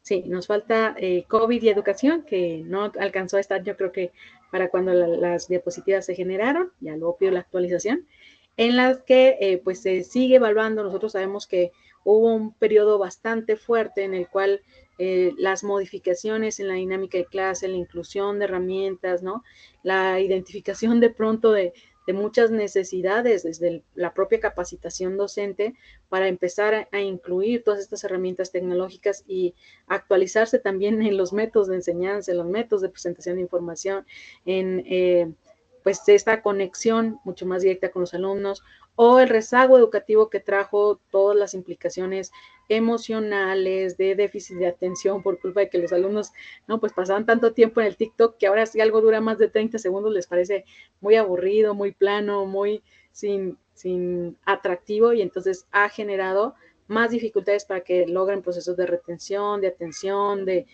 S1: Sí, nos falta COVID y educación, que no alcanzó a estar, yo creo que para cuando las diapositivas se generaron, ya luego pido la actualización, en las que pues se sigue evaluando. Nosotros sabemos que hubo un periodo bastante fuerte en el cual las modificaciones en la dinámica de clase, la inclusión de herramientas, ¿no? La identificación de pronto de de muchas necesidades desde la propia capacitación docente para empezar a incluir todas estas herramientas tecnológicas y actualizarse también en los métodos de enseñanza, en los métodos de presentación de información, en pues esta conexión mucho más directa con los alumnos, o el rezago educativo que trajo todas las implicaciones emocionales, de déficit de atención por culpa de que los alumnos, no, pues pasaban tanto tiempo en el TikTok que ahora si algo dura más de 30 segundos les parece muy aburrido, muy plano, muy sin atractivo, y entonces ha generado más dificultades para que logren procesos de retención, de atención, de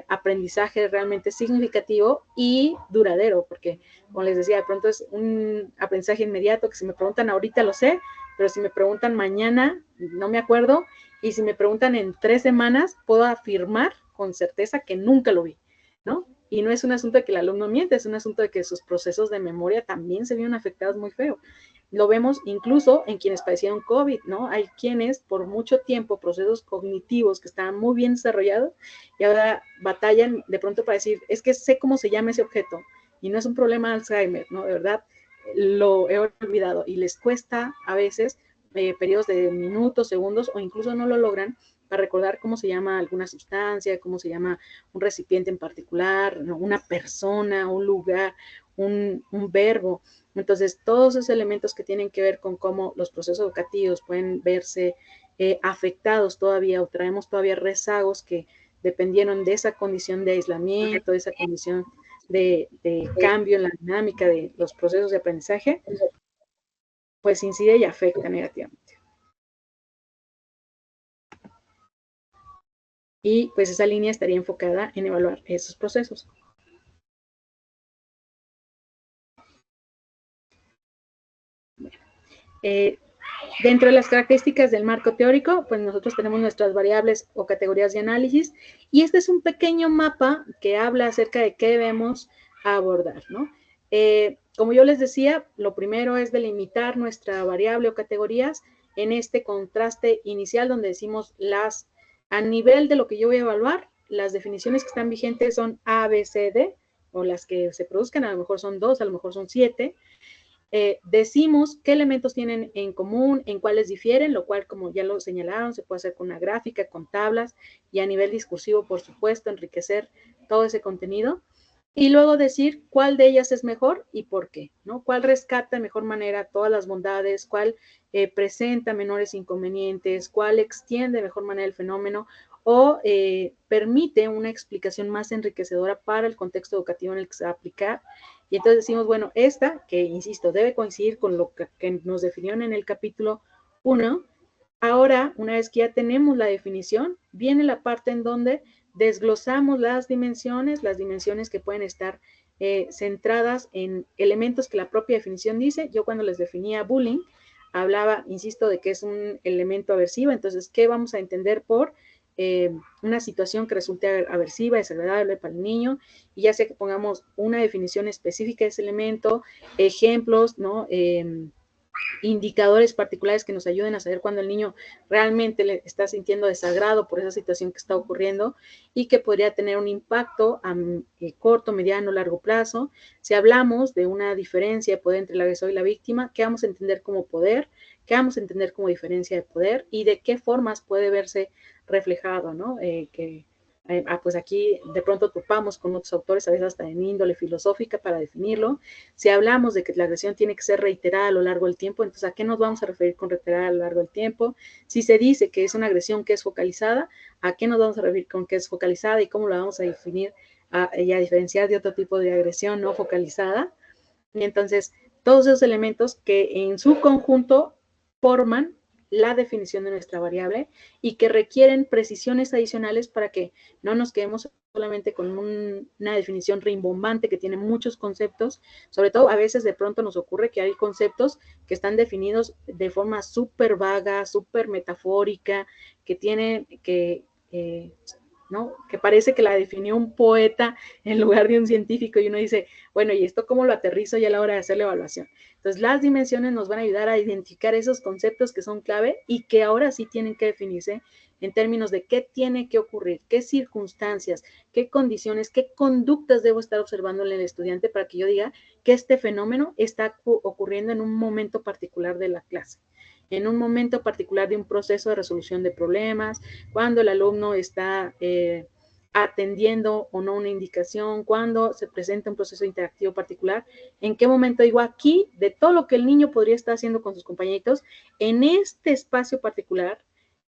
S1: aprendizaje realmente significativo y duradero, porque como les decía, de pronto es un aprendizaje inmediato que si me preguntan ahorita lo sé, pero si me preguntan mañana no me acuerdo, y si me preguntan en 3 semanas puedo afirmar con certeza que nunca lo vi, ¿no? Y no es un asunto de que el alumno miente, es un asunto de que sus procesos de memoria también se vieron afectados muy feo. Lo vemos incluso en quienes padecieron COVID, ¿no? Hay quienes por mucho tiempo, procesos cognitivos que estaban muy bien desarrollados y ahora batallan de pronto para decir, es que sé cómo se llama ese objeto y no es un problema de Alzheimer, ¿no? De verdad, lo he olvidado y les cuesta a veces periodos de minutos, segundos o incluso no lo logran para recordar cómo se llama alguna sustancia, cómo se llama un recipiente en particular, ¿no? Una persona, un lugar, un verbo. Entonces, todos esos elementos que tienen que ver con cómo los procesos educativos pueden verse afectados todavía o traemos todavía rezagos que dependieron de esa condición de aislamiento, de esa condición de cambio en la dinámica de los procesos de aprendizaje, pues incide y afecta negativamente. Y pues esa línea estaría enfocada en evaluar esos procesos. Bueno, dentro de las características del marco teórico, pues nosotros tenemos nuestras variables o categorías de análisis, y este es un pequeño mapa que habla acerca de qué debemos abordar, ¿no? Como yo les decía, lo primero es delimitar nuestra variable o categorías en este contraste inicial donde decimos a nivel de lo que yo voy a evaluar, las definiciones que están vigentes son A, B, C, D, o las que se produzcan, a lo mejor son 2, a lo mejor son 7. Decimos qué elementos tienen en común, en cuáles difieren, lo cual, como ya lo señalaron, se puede hacer con una gráfica, con tablas, y a nivel discursivo, por supuesto, enriquecer todo ese contenido. Y luego decir cuál de ellas es mejor y por qué, ¿no? Cuál rescata de mejor manera todas las bondades, cuál presenta menores inconvenientes, cuál extiende de mejor manera el fenómeno o permite una explicación más enriquecedora para el contexto educativo en el que se va a aplicar. Y entonces decimos, bueno, esta, que insisto, debe coincidir con lo que nos definieron en el capítulo 1, ahora, una vez que ya tenemos la definición, viene la parte en donde desglosamos las dimensiones que pueden estar centradas en elementos que la propia definición dice. Yo cuando les definía bullying, hablaba, insisto, de que es un elemento aversivo, entonces, ¿qué vamos a entender por una situación que resulte aversiva, desagradable para el niño? Y ya sea que pongamos una definición específica de ese elemento, ejemplos, ¿no? Indicadores particulares que nos ayuden a saber cuando el niño realmente le está sintiendo desagrado por esa situación que está ocurriendo y que podría tener un impacto a corto, mediano, largo plazo. Si hablamos de una diferencia de poder entre el agresor y la víctima, ¿qué vamos a entender como poder? ¿Qué vamos a entender como diferencia de poder? ¿Y de qué formas puede verse reflejado, ¿no? Pues aquí de pronto topamos con otros autores, a veces hasta en índole filosófica para definirlo. Si hablamos de que la agresión tiene que ser reiterada a lo largo del tiempo, entonces ¿a qué nos vamos a referir con reiterada a lo largo del tiempo? Si se dice que es una agresión que es focalizada, ¿a qué nos vamos a referir con que es focalizada y cómo la vamos a definir y a diferenciar de otro tipo de agresión no focalizada? Y entonces todos esos elementos que en su conjunto forman la definición de nuestra variable y que requieren precisiones adicionales para que no nos quedemos solamente con una definición rimbombante que tiene muchos conceptos. Sobre todo a veces de pronto nos ocurre que hay conceptos que están definidos de forma súper vaga, súper metafórica, que tienen ¿no? Que parece que la definió un poeta en lugar de un científico, y uno dice, bueno, ¿y esto cómo lo aterrizo ya a la hora de hacer la evaluación? Entonces, las dimensiones nos van a ayudar a identificar esos conceptos que son clave y que ahora sí tienen que definirse en términos de qué tiene que ocurrir, qué circunstancias, qué condiciones, qué conductas debo estar observando en el estudiante para que yo diga que este fenómeno está ocurriendo en un momento particular de la clase, en un momento particular de un proceso de resolución de problemas, cuando el alumno está atendiendo o no una indicación, cuando se presenta un proceso interactivo particular, en qué momento digo aquí, de todo lo que el niño podría estar haciendo con sus compañeritos, en este espacio particular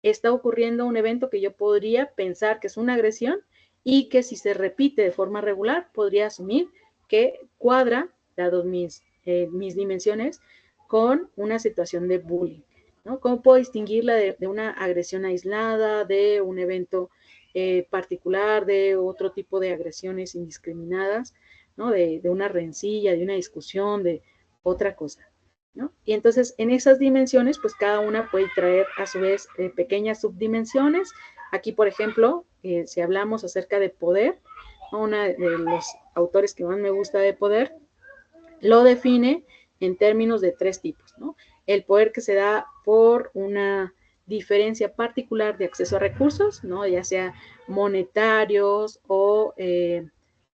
S1: está ocurriendo un evento que yo podría pensar que es una agresión y que si se repite de forma regular, podría asumir que cuadra, dados mis dimensiones, con una situación de bullying, ¿no? ¿Cómo puedo distinguirla de una agresión aislada, de un evento particular, de otro tipo de agresiones indiscriminadas, ¿no? De una rencilla, de una discusión, de otra cosa, ¿no? Y entonces en esas dimensiones, pues cada una puede traer a su vez pequeñas subdimensiones. Aquí, por ejemplo, si hablamos acerca de poder, ¿no? Uno de los autores que más me gusta de poder lo define en términos de 3 tipos, ¿no? El poder que se da por una diferencia particular de acceso a recursos, ¿no? Ya sea monetarios o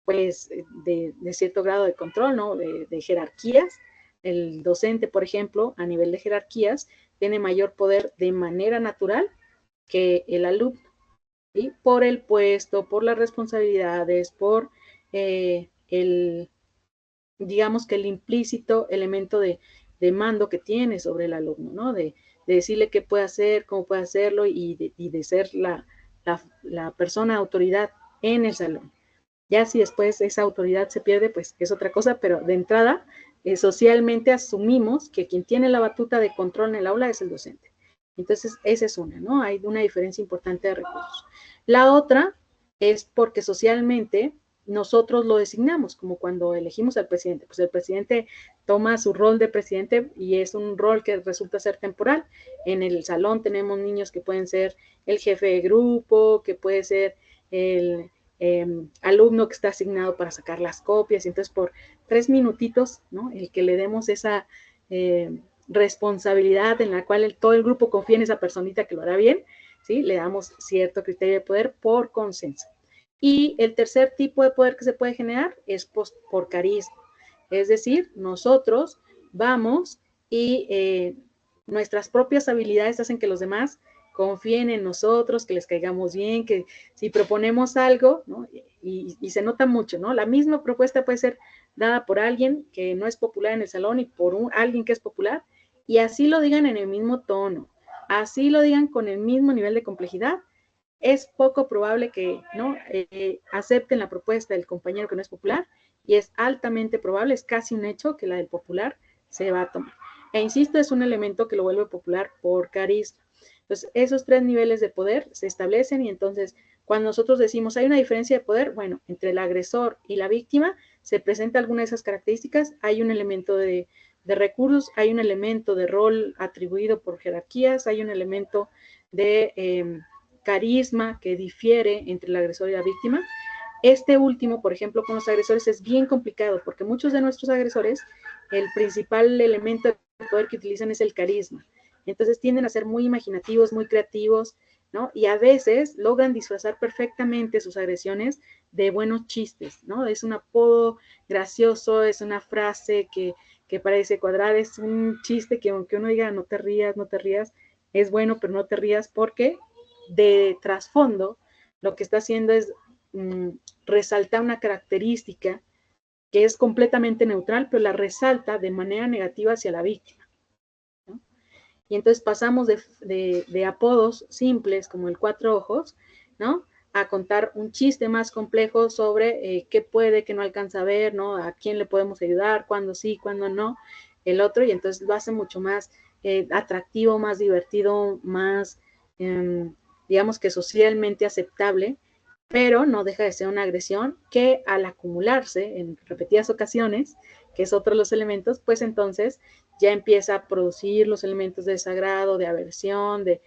S1: pues de cierto grado de control, ¿no? De jerarquías. El docente, por ejemplo, a nivel de jerarquías, tiene mayor poder de manera natural que el alumno, ¿sí? Por el puesto, por las responsabilidades, por digamos que el implícito elemento de mando que tiene sobre el alumno, ¿no? De decirle qué puede hacer, cómo puede hacerlo y de ser la persona autoridad en el salón. Ya si después esa autoridad se pierde, pues es otra cosa, pero de entrada, socialmente asumimos que quien tiene la batuta de control en el aula es el docente. Entonces, esa es una, ¿no? Hay una diferencia importante de recursos. La otra es porque socialmente nosotros lo designamos, como cuando elegimos al presidente. Pues el presidente toma su rol de presidente y es un rol que resulta ser temporal. En el salón tenemos niños que pueden ser el jefe de grupo, que puede ser el alumno que está asignado para sacar las copias, y entonces por 3 minutitos, ¿no? El que le demos esa responsabilidad en la cual todo el grupo confía en esa personita que lo hará bien, ¿sí? Le damos cierto criterio de poder por consenso. Y el tercer tipo de poder que se puede generar es por carisma, es decir, nosotros vamos y nuestras propias habilidades hacen que los demás confíen en nosotros, que les caigamos bien, que si proponemos algo, ¿no? Y se nota mucho, ¿no? La misma propuesta puede ser dada por alguien que no es popular en el salón y por alguien que es popular, y así lo digan en el mismo tono, así lo digan con el mismo nivel de complejidad, es poco probable que ¿no? Acepten la propuesta del compañero que no es popular, y es altamente probable, es casi un hecho que la del popular se va a tomar. E insisto, es un elemento que lo vuelve popular por carisma. Entonces, esos 3 niveles de poder se establecen, y entonces cuando nosotros decimos hay una diferencia de poder, bueno, entre el agresor y la víctima se presenta alguna de esas características, hay un elemento de recursos, hay un elemento de rol atribuido por jerarquías, hay un elemento de carisma que difiere entre el agresor y la víctima. Este último, por ejemplo, con los agresores es bien complicado, porque muchos de nuestros agresores, el principal elemento de poder que utilizan es el carisma. Entonces tienden a ser muy imaginativos, muy creativos, ¿no? Y a veces logran disfrazar perfectamente sus agresiones de buenos chistes, ¿no? Es un apodo gracioso, es una frase que parece cuadrar, es un chiste que aunque uno diga no te rías, no te rías, es bueno, pero no te rías, porque de trasfondo lo que está haciendo es resaltar una característica que es completamente neutral, pero la resalta de manera negativa hacia la víctima, ¿no? Y entonces pasamos de apodos simples como el 4 ojos, ¿no? A contar un chiste más complejo sobre qué puede, qué no alcanza a ver, ¿no? A quién le podemos ayudar, cuándo sí, cuándo no, el otro, y entonces lo hace mucho más atractivo, más divertido, más, digamos que socialmente aceptable, pero no deja de ser una agresión que al acumularse en repetidas ocasiones, que es otro de los elementos, pues entonces ya empieza a producir los elementos de desagrado, de aversión, de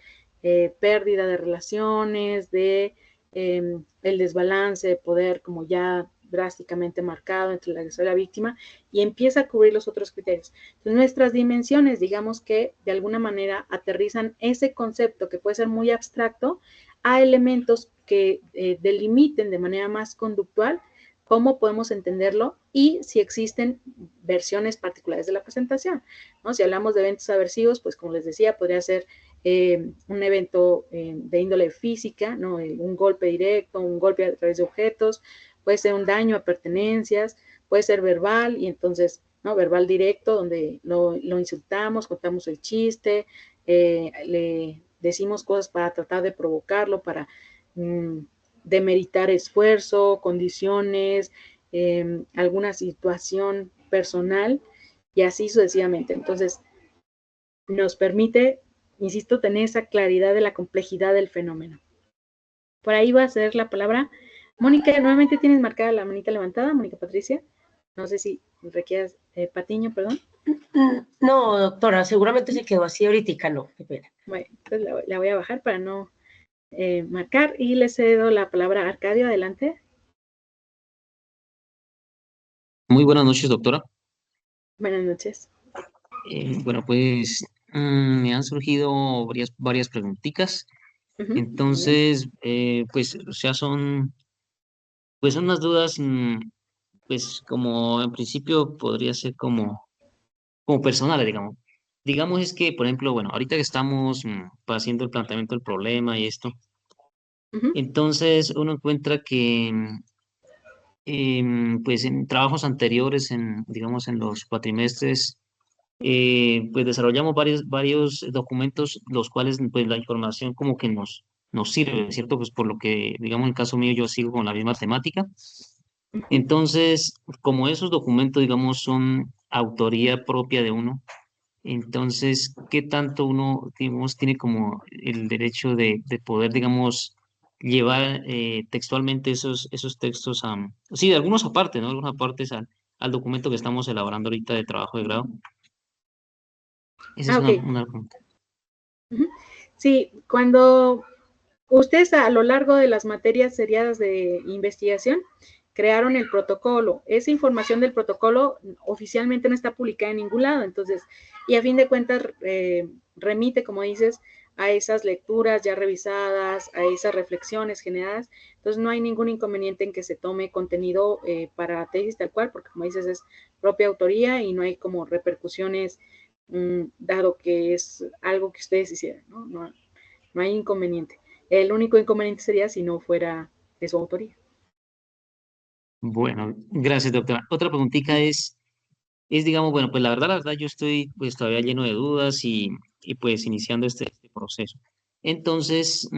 S1: pérdida de relaciones, de el desbalance de poder, como ya drásticamente marcado entre el agresor y la víctima y empieza a cubrir los otros criterios. Entonces, nuestras dimensiones, digamos que de alguna manera aterrizan ese concepto que puede ser muy abstracto a elementos que delimiten de manera más conductual cómo podemos entenderlo y si existen versiones particulares de la presentación, ¿no? Si hablamos de eventos aversivos, pues como les decía, podría ser un evento de índole física, ¿no? Un golpe directo, un golpe a través de objetos, puede ser un daño a pertenencias, puede ser verbal, y entonces, ¿no? Verbal directo, donde lo insultamos, contamos el chiste, le decimos cosas para tratar de provocarlo, para demeritar esfuerzo, condiciones, alguna situación personal, y así sucesivamente. Entonces, nos permite, insisto, tener esa claridad de la complejidad del fenómeno. Por ahí va a ser la palabra. Mónica, nuevamente tienes marcada la manita levantada, Mónica Patricia. No sé si requieras, Patiño, perdón.
S4: No, doctora, seguramente se quedó así ahorita, no, qué pena.
S1: Bueno, entonces la voy a bajar para no marcar y le cedo la palabra a Arcadio, adelante.
S6: Muy buenas noches, doctora.
S1: Buenas noches.
S6: Bueno, pues me han surgido varias preguntitas. Entonces, pues, o sea, son unas dudas, pues, como en principio podría ser como personales, digamos. Digamos es que, por ejemplo, bueno, ahorita que estamos haciendo el planteamiento del problema y esto, entonces uno encuentra que, pues, en trabajos anteriores, digamos, en los cuatrimestres, pues desarrollamos varios documentos, los cuales pues la información como que nos sirve, ¿cierto? Pues por lo que, digamos, en el caso mío yo sigo con la misma temática. Entonces, como esos documentos, digamos, son autoría propia de uno, entonces, ¿qué tanto uno, digamos, tiene como el derecho de poder, digamos, llevar textualmente esos textos a, sí, de algunos aparte, ¿no? Algunas apartes al documento que estamos elaborando ahorita de trabajo de grado? Esa es
S1: Ok.
S6: una pregunta.
S1: Sí, cuando ustedes a lo largo de las materias seriadas de investigación crearon el protocolo, esa información del protocolo oficialmente no está publicada en ningún lado, entonces, y a fin de cuentas remite, como dices, a esas lecturas ya revisadas, a esas reflexiones generadas, entonces no hay ningún inconveniente en que se tome contenido para tesis tal cual, porque como dices es propia autoría y no hay como repercusiones dado que es algo que ustedes hicieron, ¿no? No hay inconveniente. El único inconveniente sería si no fuera de su autoría.
S6: Bueno, gracias, doctora. Otra preguntita es, digamos, bueno, pues la verdad, yo estoy pues todavía lleno de dudas y pues iniciando este proceso. Entonces,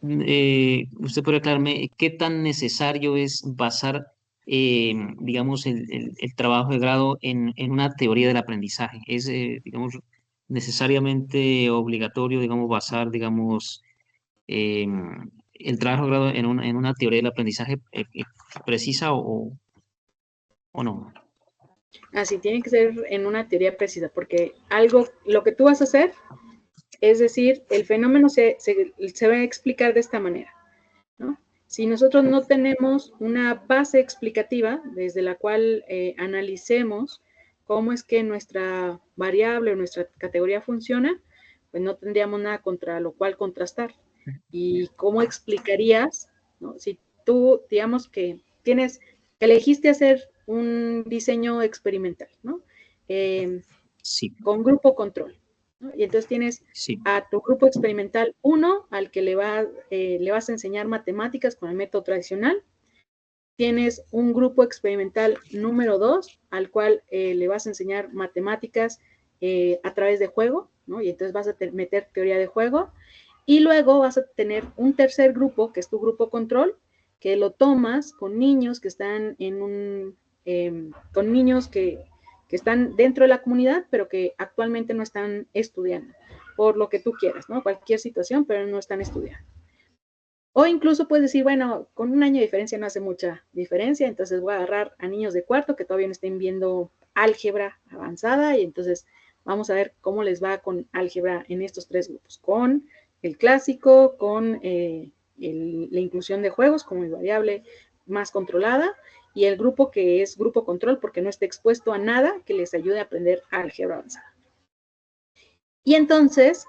S6: usted puede aclararme qué tan necesario es basar, digamos, el trabajo de grado en una teoría del aprendizaje. Es, digamos, necesariamente obligatorio, digamos, basar, digamos, el trabajo de grado en una teoría del aprendizaje precisa o no.
S1: Así tiene que ser en una teoría precisa, porque algo, lo que tú vas a hacer, es decir, el fenómeno se va a explicar de esta manera, ¿no? Si nosotros no tenemos una base explicativa desde la cual analicemos cómo es que nuestra variable o nuestra categoría funciona, pues no tendríamos nada contra lo cual contrastar. ¿Y cómo explicarías, ¿no? Si tú, digamos que elegiste hacer un diseño experimental, ¿no?
S6: Sí,
S1: Con grupo control, ¿no? Y entonces tienes
S6: sí.
S1: a tu grupo experimental 1, al que le vas a enseñar matemáticas con el método tradicional. Tienes un grupo experimental número 2, al cual le vas a enseñar matemáticas a través de juego, ¿no? Y entonces vas a meter teoría de juego. Y luego vas a tener un tercer grupo, que es tu grupo control, que lo tomas con niños que están con niños que están dentro de la comunidad, pero que actualmente no están estudiando, por lo que tú quieras, ¿no? Cualquier situación, pero no están estudiando. O incluso puedes decir, bueno, con un año de diferencia no hace mucha diferencia, entonces voy a agarrar a niños de cuarto que todavía no estén viendo álgebra avanzada y entonces vamos a ver cómo les va con álgebra en estos tres grupos, con el clásico, con la inclusión de juegos como mi variable, más controlada, y el grupo que es grupo control porque no está expuesto a nada que les ayude a aprender álgebra avanzada. Y entonces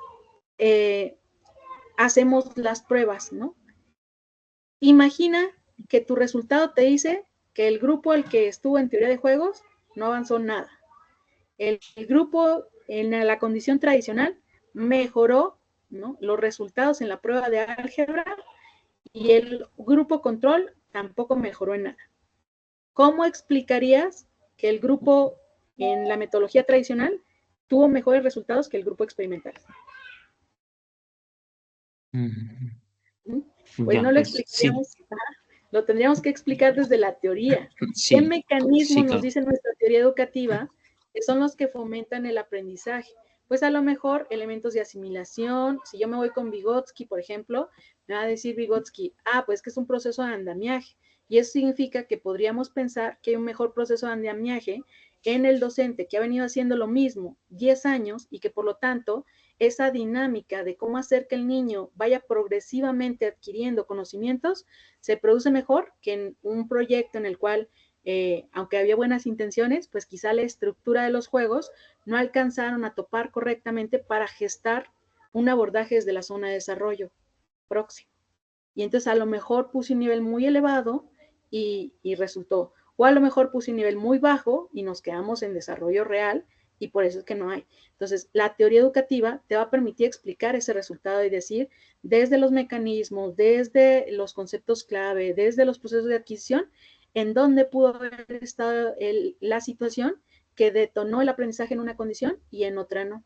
S1: hacemos las pruebas, ¿no? Imagina que tu resultado te dice que el grupo al que estuvo en teoría de juegos no avanzó nada. El grupo en la condición tradicional mejoró, ¿no?, los resultados en la prueba de álgebra, y el grupo control tampoco mejoró en nada. ¿Cómo explicarías que el grupo en la metodología tradicional tuvo mejores resultados que el grupo experimental? Pues
S6: Ya,
S1: no lo
S6: pues sí,
S1: explicaríamos, lo tendríamos que explicar desde la teoría. ¿Qué
S6: sí,
S1: mecanismos
S6: sí,
S1: nos
S6: claro.
S1: dice nuestra teoría educativa que son los que fomentan el aprendizaje? Pues a lo mejor elementos de asimilación. Si yo me voy con Vygotsky, por ejemplo, me va a decir Vygotsky, pues que es un proceso de andamiaje, y eso significa que podríamos pensar que hay un mejor proceso de andamiaje en el docente que ha venido haciendo lo mismo 10 años y que por lo tanto esa dinámica de cómo hacer que el niño vaya progresivamente adquiriendo conocimientos se produce mejor que en un proyecto en el cual, aunque había buenas intenciones, pues quizá la estructura de los juegos no alcanzaron a topar correctamente para gestar un abordaje desde la zona de desarrollo próximo. Y entonces a lo mejor puse un nivel muy elevado y resultó, o a lo mejor puse un nivel muy bajo y nos quedamos en desarrollo real, y por eso es que no hay. Entonces, la teoría educativa te va a permitir explicar ese resultado y decir, desde los mecanismos, desde los conceptos clave, desde los procesos de adquisición, en dónde pudo haber estado la situación que detonó el aprendizaje en una condición y en otra no.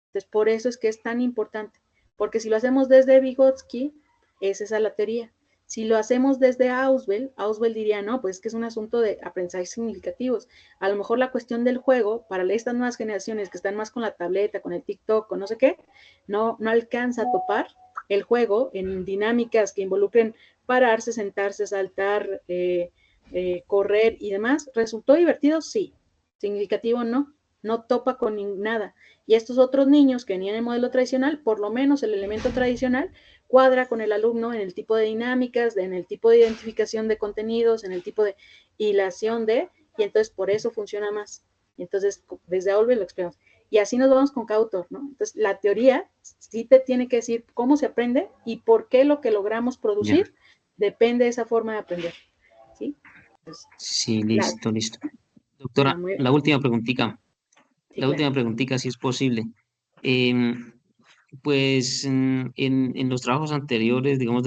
S1: Entonces, por eso es que es tan importante, porque si lo hacemos desde Vygotsky, esa es la teoría. Si lo hacemos desde Ausubel diría, no, pues es que es un asunto de aprendizajes significativos. A lo mejor la cuestión del juego, para estas nuevas generaciones que están más con la tableta, con el TikTok, con no sé qué, no alcanza a topar el juego en dinámicas que involucren pararse, sentarse, saltar, correr y demás. ¿Resultó divertido? Sí. ¿Significativo? No topa con nada. Y estos otros niños que venían en el modelo tradicional, por lo menos el elemento tradicional cuadra con el alumno en el tipo de dinámicas, en el tipo de identificación de contenidos, en el tipo de hilación y entonces por eso funciona más. Y entonces desde Ausubel lo explicamos. Y así nos vamos con cada autor, ¿no? Entonces la teoría sí te tiene que decir cómo se aprende y por qué lo que logramos producir depende de esa forma de aprender, ¿sí? Entonces,
S6: sí, listo. Doctora,
S1: muy,
S6: la última preguntita.
S1: sí,
S6: La
S1: claro.
S6: última preguntita, si es posible. Pues en los trabajos anteriores, digamos,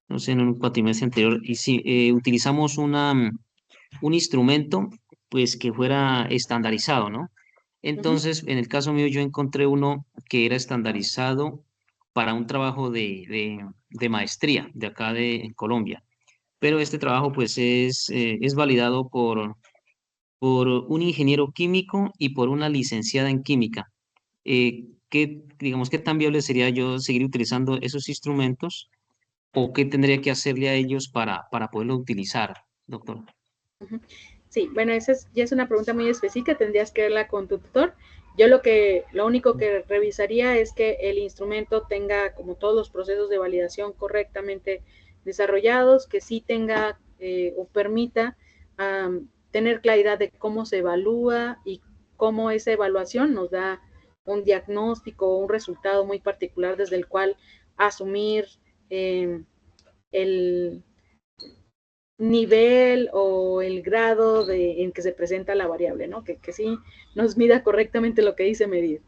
S6: no sé, en un cuatrimestre anterior, y si utilizamos un instrumento, pues que fuera estandarizado, ¿no? Entonces, en el caso mío, yo encontré uno que era estandarizado para un trabajo de maestría de acá en Colombia. Pero este trabajo, pues, es validado por un ingeniero químico y por una licenciada en química. Digamos, ¿qué tan viable sería yo seguir utilizando esos instrumentos o qué tendría que hacerle a ellos para poderlo utilizar, doctor?
S1: Sí, bueno, esa ya es una pregunta muy específica, tendrías que verla con tu tutor. Yo lo único que revisaría es que el instrumento tenga como todos los procesos de validación correctamente desarrollados, que sí tenga o permita tener claridad de cómo se evalúa y cómo esa evaluación nos da un diagnóstico o un resultado muy particular desde el cual asumir el nivel o el grado en que se presenta la variable, ¿no? Que sí nos mida correctamente lo que dice medir.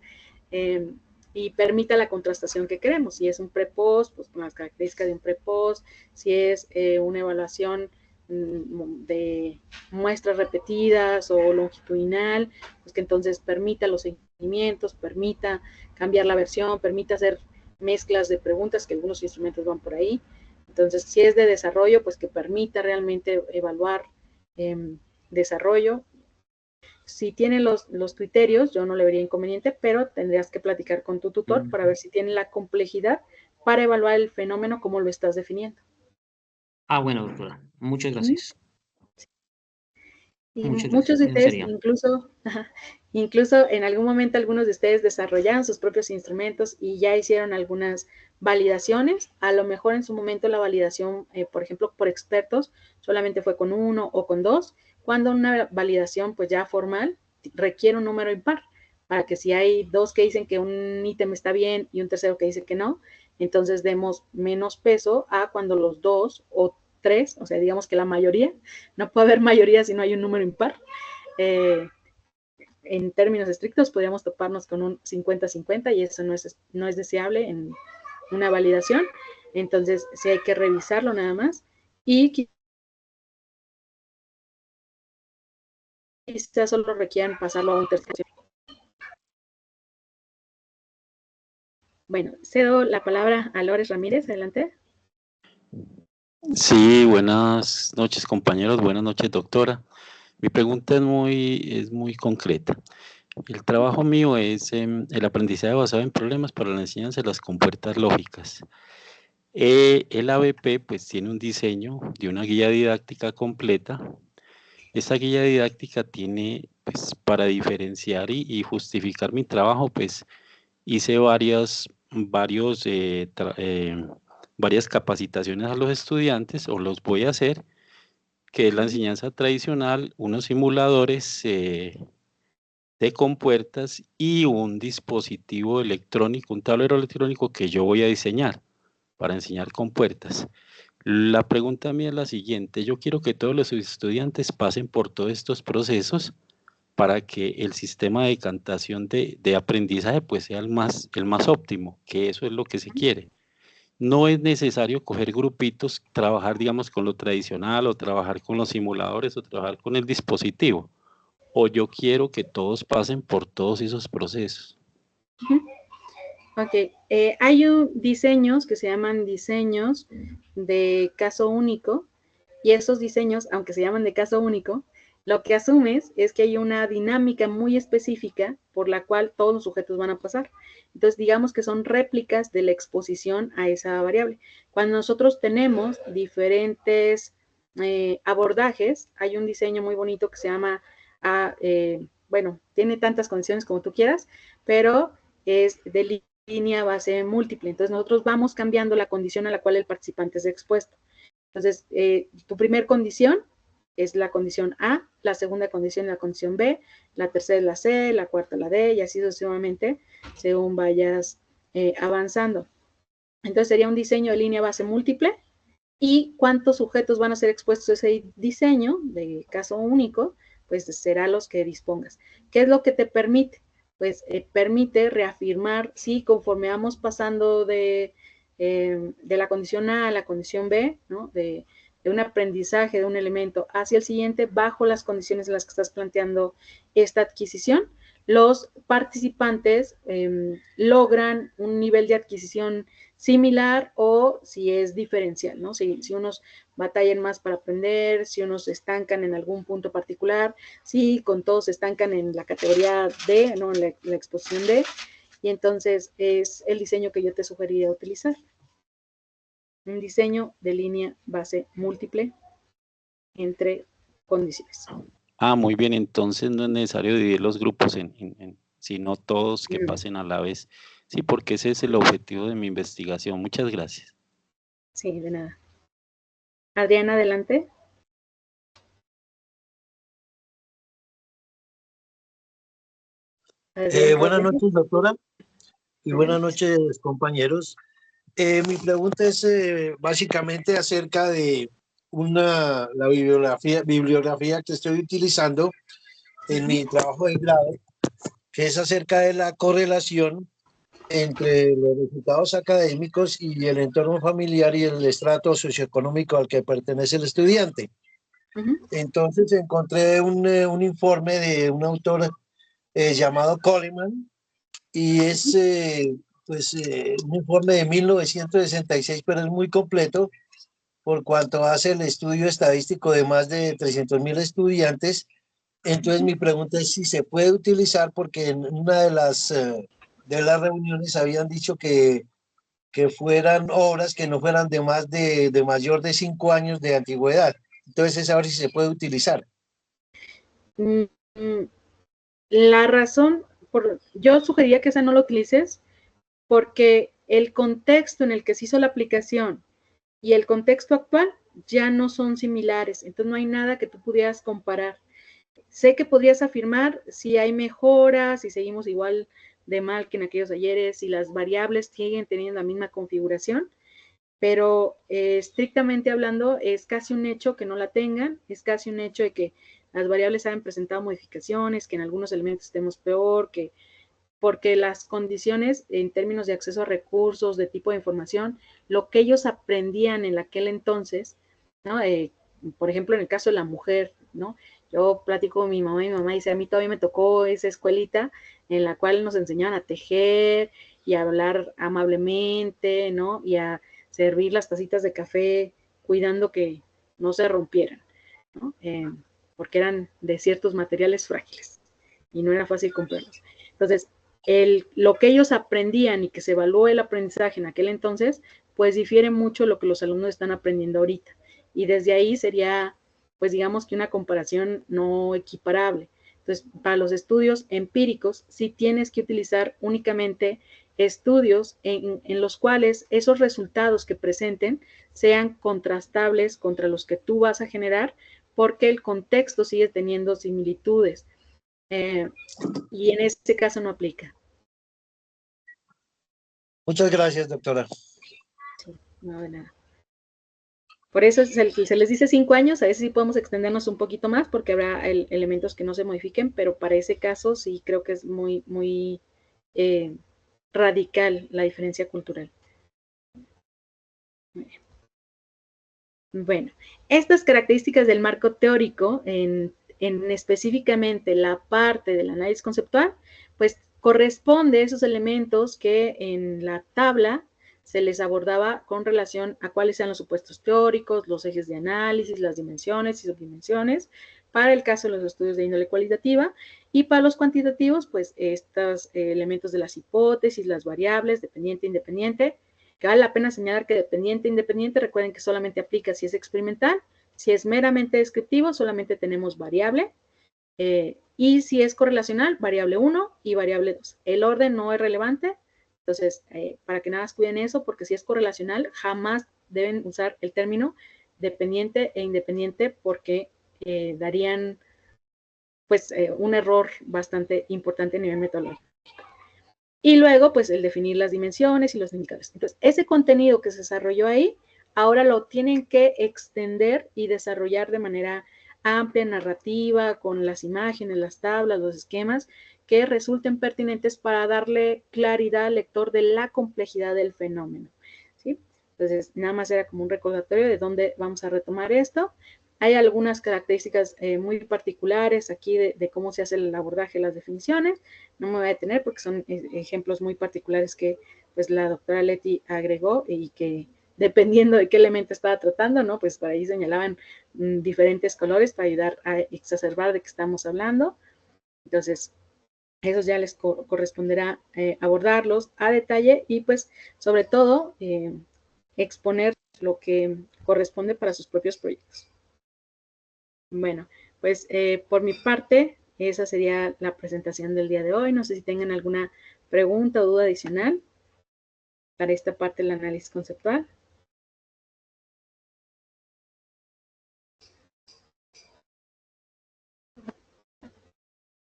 S1: Y permita la contrastación que queremos. Si es un pre-post, pues con las características de un pre-post. Si es una evaluación de muestras repetidas o longitudinal, pues que entonces permita los seguimientos, permita cambiar la versión, permita hacer mezclas de preguntas, que algunos instrumentos van por ahí. Entonces, si es de desarrollo, pues que permita realmente evaluar desarrollo. Si tienen los criterios, yo no le vería inconveniente, pero tendrías que platicar con tu tutor para ver si tiene la complejidad para evaluar el fenómeno como lo estás definiendo.
S6: Bueno, doctora, muchas gracias.
S1: Y
S6: Muchas
S1: muchos
S6: gracias.
S1: de
S6: Eso
S1: ustedes,
S6: sería.
S1: incluso en algún momento algunos de ustedes desarrollaron sus propios instrumentos y ya hicieron algunas validaciones. A lo mejor en su momento la validación, por ejemplo, por expertos, solamente fue con 1 o con 2, cuando una validación pues ya formal requiere un número impar, para que si hay 2 que dicen que un ítem está bien y un tercero que dice que no, entonces demos menos peso a cuando los 2 o 3, o sea, digamos que la mayoría, no puede haber mayoría si no hay un número impar. Eh, en términos estrictos podríamos toparnos con un 50-50 y eso no es deseable en una validación. Entonces, sí hay que revisarlo nada más y quizás solo requieran pasarlo a un tercero. Bueno, cedo la palabra a Lores Ramírez. Adelante.
S7: Sí, buenas noches, compañeros. Buenas noches, doctora. Mi pregunta es muy concreta. El trabajo mío es el aprendizaje basado en problemas para la enseñanza de las compuertas lógicas. El ABP pues tiene un diseño de una guía didáctica completa. Esta guía didáctica tiene, pues, para diferenciar y justificar mi trabajo, pues hice varias capacitaciones a los estudiantes, o los voy a hacer, que es la enseñanza tradicional, unos simuladores de compuertas y un dispositivo electrónico, un tablero electrónico que yo voy a diseñar para enseñar compuertas. La pregunta mía es la siguiente: yo quiero que todos los estudiantes pasen por todos estos procesos para que el sistema de decantación de aprendizaje pues sea el más óptimo, que eso es lo que se quiere. No es necesario coger grupitos, trabajar, digamos, con lo tradicional, o trabajar con los simuladores, o trabajar con el dispositivo. O yo quiero que todos pasen por todos esos procesos.
S1: Ok, hay diseños que se llaman diseños de caso único, y esos diseños, aunque se llaman de caso único, lo que asumes es que hay una dinámica muy específica por la cual todos los sujetos van a pasar. Entonces, digamos que son réplicas de la exposición a esa variable. Cuando nosotros tenemos diferentes abordajes, hay un diseño muy bonito que se llama, bueno, tiene tantas condiciones como tú quieras, pero es de línea base múltiple. Entonces, nosotros vamos cambiando la condición a la cual el participante es expuesto. Entonces, tu primer condición es la condición A, la segunda condición es la condición B, la tercera es la C, la cuarta la D, y así sucesivamente, según vayas avanzando. Entonces, sería un diseño de línea base múltiple, y cuántos sujetos van a ser expuestos a ese diseño de caso único, pues será los que dispongas. ¿Qué es lo que te permite? Pues permite reafirmar si conforme vamos pasando de la condición A a la condición B, ¿no? de un aprendizaje de un elemento hacia el siguiente, bajo las condiciones en las que estás planteando esta adquisición, los participantes logran un nivel de adquisición similar, o si es diferencial, ¿no? Si unos batallan más para aprender, si unos se estancan en algún punto particular, si con todos se estancan en la categoría D, ¿no? En la exposición D, y entonces es el diseño que yo te sugeriría utilizar. Un diseño de línea base múltiple entre condiciones.
S7: Muy bien, entonces no es necesario dividir los grupos sino todos que pasen a la vez. Sí, porque ese es el objetivo de mi investigación. Muchas gracias.
S1: Sí, de nada. Adriana, adelante.
S8: Buenas noches, doctora, y buenas noches, compañeros. Mi pregunta es básicamente acerca de la bibliografía que estoy utilizando en mi trabajo de grado, que es acerca de la correlación entre los resultados académicos y el entorno familiar y el estrato socioeconómico al que pertenece el estudiante. Entonces encontré un informe de un autor llamado Coleman, y es un informe de 1966, pero es muy completo por cuanto hace el estudio estadístico de más de 300.000 estudiantes. Entonces mi pregunta es si se puede utilizar, porque en una de las reuniones habían dicho que fueran obras que no fueran de mayor de 5 años de antigüedad. Entonces es a ver si se puede utilizar.
S1: La razón, yo sugeriría que esa no lo utilices porque el contexto en el que se hizo la aplicación y el contexto actual ya no son similares, entonces no hay nada que tú pudieras comparar. Sé que podrías afirmar si hay mejoras, si seguimos igual de mal que en aquellos ayeres, si las variables siguen teniendo la misma configuración, pero estrictamente hablando es casi un hecho que no la tengan, es casi un hecho de que las variables hayan presentado modificaciones, que en algunos elementos estemos peor, que porque las condiciones en términos de acceso a recursos, de tipo de información, lo que ellos aprendían en aquel entonces, ¿no? Por ejemplo, en el caso de la mujer, ¿no? Yo platico con mi mamá dice, a mí todavía me tocó esa escuelita en la cual nos enseñaban a tejer y a hablar amablemente, ¿no? Y a servir las tacitas de café cuidando que no se rompieran, ¿no? Porque eran de ciertos materiales frágiles y no era fácil comprarlos. Entonces, lo que ellos aprendían y que se evaluó el aprendizaje en aquel entonces, pues difiere mucho lo que los alumnos están aprendiendo ahorita. Y desde ahí sería, pues digamos que una comparación no equiparable. Entonces, para los estudios empíricos, sí tienes que utilizar únicamente estudios en los cuales esos resultados que presenten sean contrastables contra los que tú vas a generar, porque el contexto sigue teniendo similitudes. Y en este caso no aplica.
S8: Muchas gracias, doctora.
S1: Sí, no de nada. Por eso se les dice 5 años, a veces sí podemos extendernos un poquito más porque habrá elementos que no se modifiquen, pero para ese caso sí creo que es muy, muy radical la diferencia cultural. Bueno, estas características del marco teórico, en específicamente la parte del análisis conceptual, pues corresponde a esos elementos que en la tabla se les abordaba con relación a cuáles sean los supuestos teóricos, los ejes de análisis, las dimensiones y subdimensiones, para el caso de los estudios de índole cualitativa, y para los cuantitativos, pues estos elementos de las hipótesis, las variables, dependiente, independiente, que vale la pena señalar que dependiente e independiente, recuerden que solamente aplica si es experimental, si es meramente descriptivo, solamente tenemos variable, y si es correlacional, variable 1 y variable 2. El orden no es relevante, entonces, para que nada más cuiden eso, porque si es correlacional, jamás deben usar el término dependiente e independiente, porque darían, pues, un error bastante importante a nivel metodológico. Y luego, pues, el definir las dimensiones y los indicadores. Entonces, ese contenido que se desarrolló ahí, ahora lo tienen que extender y desarrollar de manera amplia, narrativa, con las imágenes, las tablas, los esquemas, que resulten pertinentes para darle claridad al lector de la complejidad del fenómeno, ¿sí? Entonces, nada más era como un recordatorio de dónde vamos a retomar esto. Hay algunas características muy particulares aquí de cómo se hace el abordaje de las definiciones. No me voy a detener porque son ejemplos muy particulares que pues la doctora Leti agregó y que dependiendo de qué elemento estaba tratando, ¿no? Pues por ahí señalaban diferentes colores para ayudar a exacerbar de qué estamos hablando. Entonces, esos ya les corresponderá abordarlos a detalle y pues sobre todo exponer lo que corresponde para sus propios proyectos. Bueno, pues por mi parte, esa sería la presentación del día de hoy. No sé si tengan alguna pregunta o duda adicional para esta parte del análisis conceptual.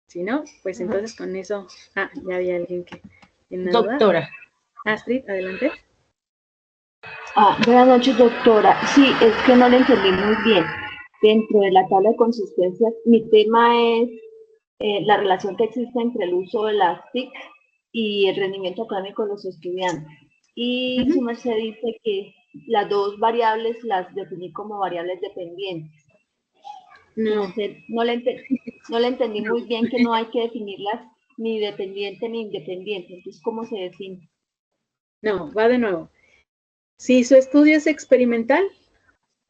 S1: Si no, pues entonces con eso... Ah, ya había alguien que tiene una duda.
S4: Doctora.
S1: Astrid, adelante.
S9: Buenas noches, doctora. Sí, es que no le entendí muy bien. Dentro de la tabla de consistencias, mi tema es la relación que existe entre el uso de las TIC y el rendimiento académico de los estudiantes. Y su merced dice que las dos variables las definí como variables dependientes.
S1: No.
S9: No le entendí muy bien que no hay que definirlas ni dependiente ni independiente. Entonces, ¿cómo se define?
S1: No, va de nuevo. Si su estudio es experimental,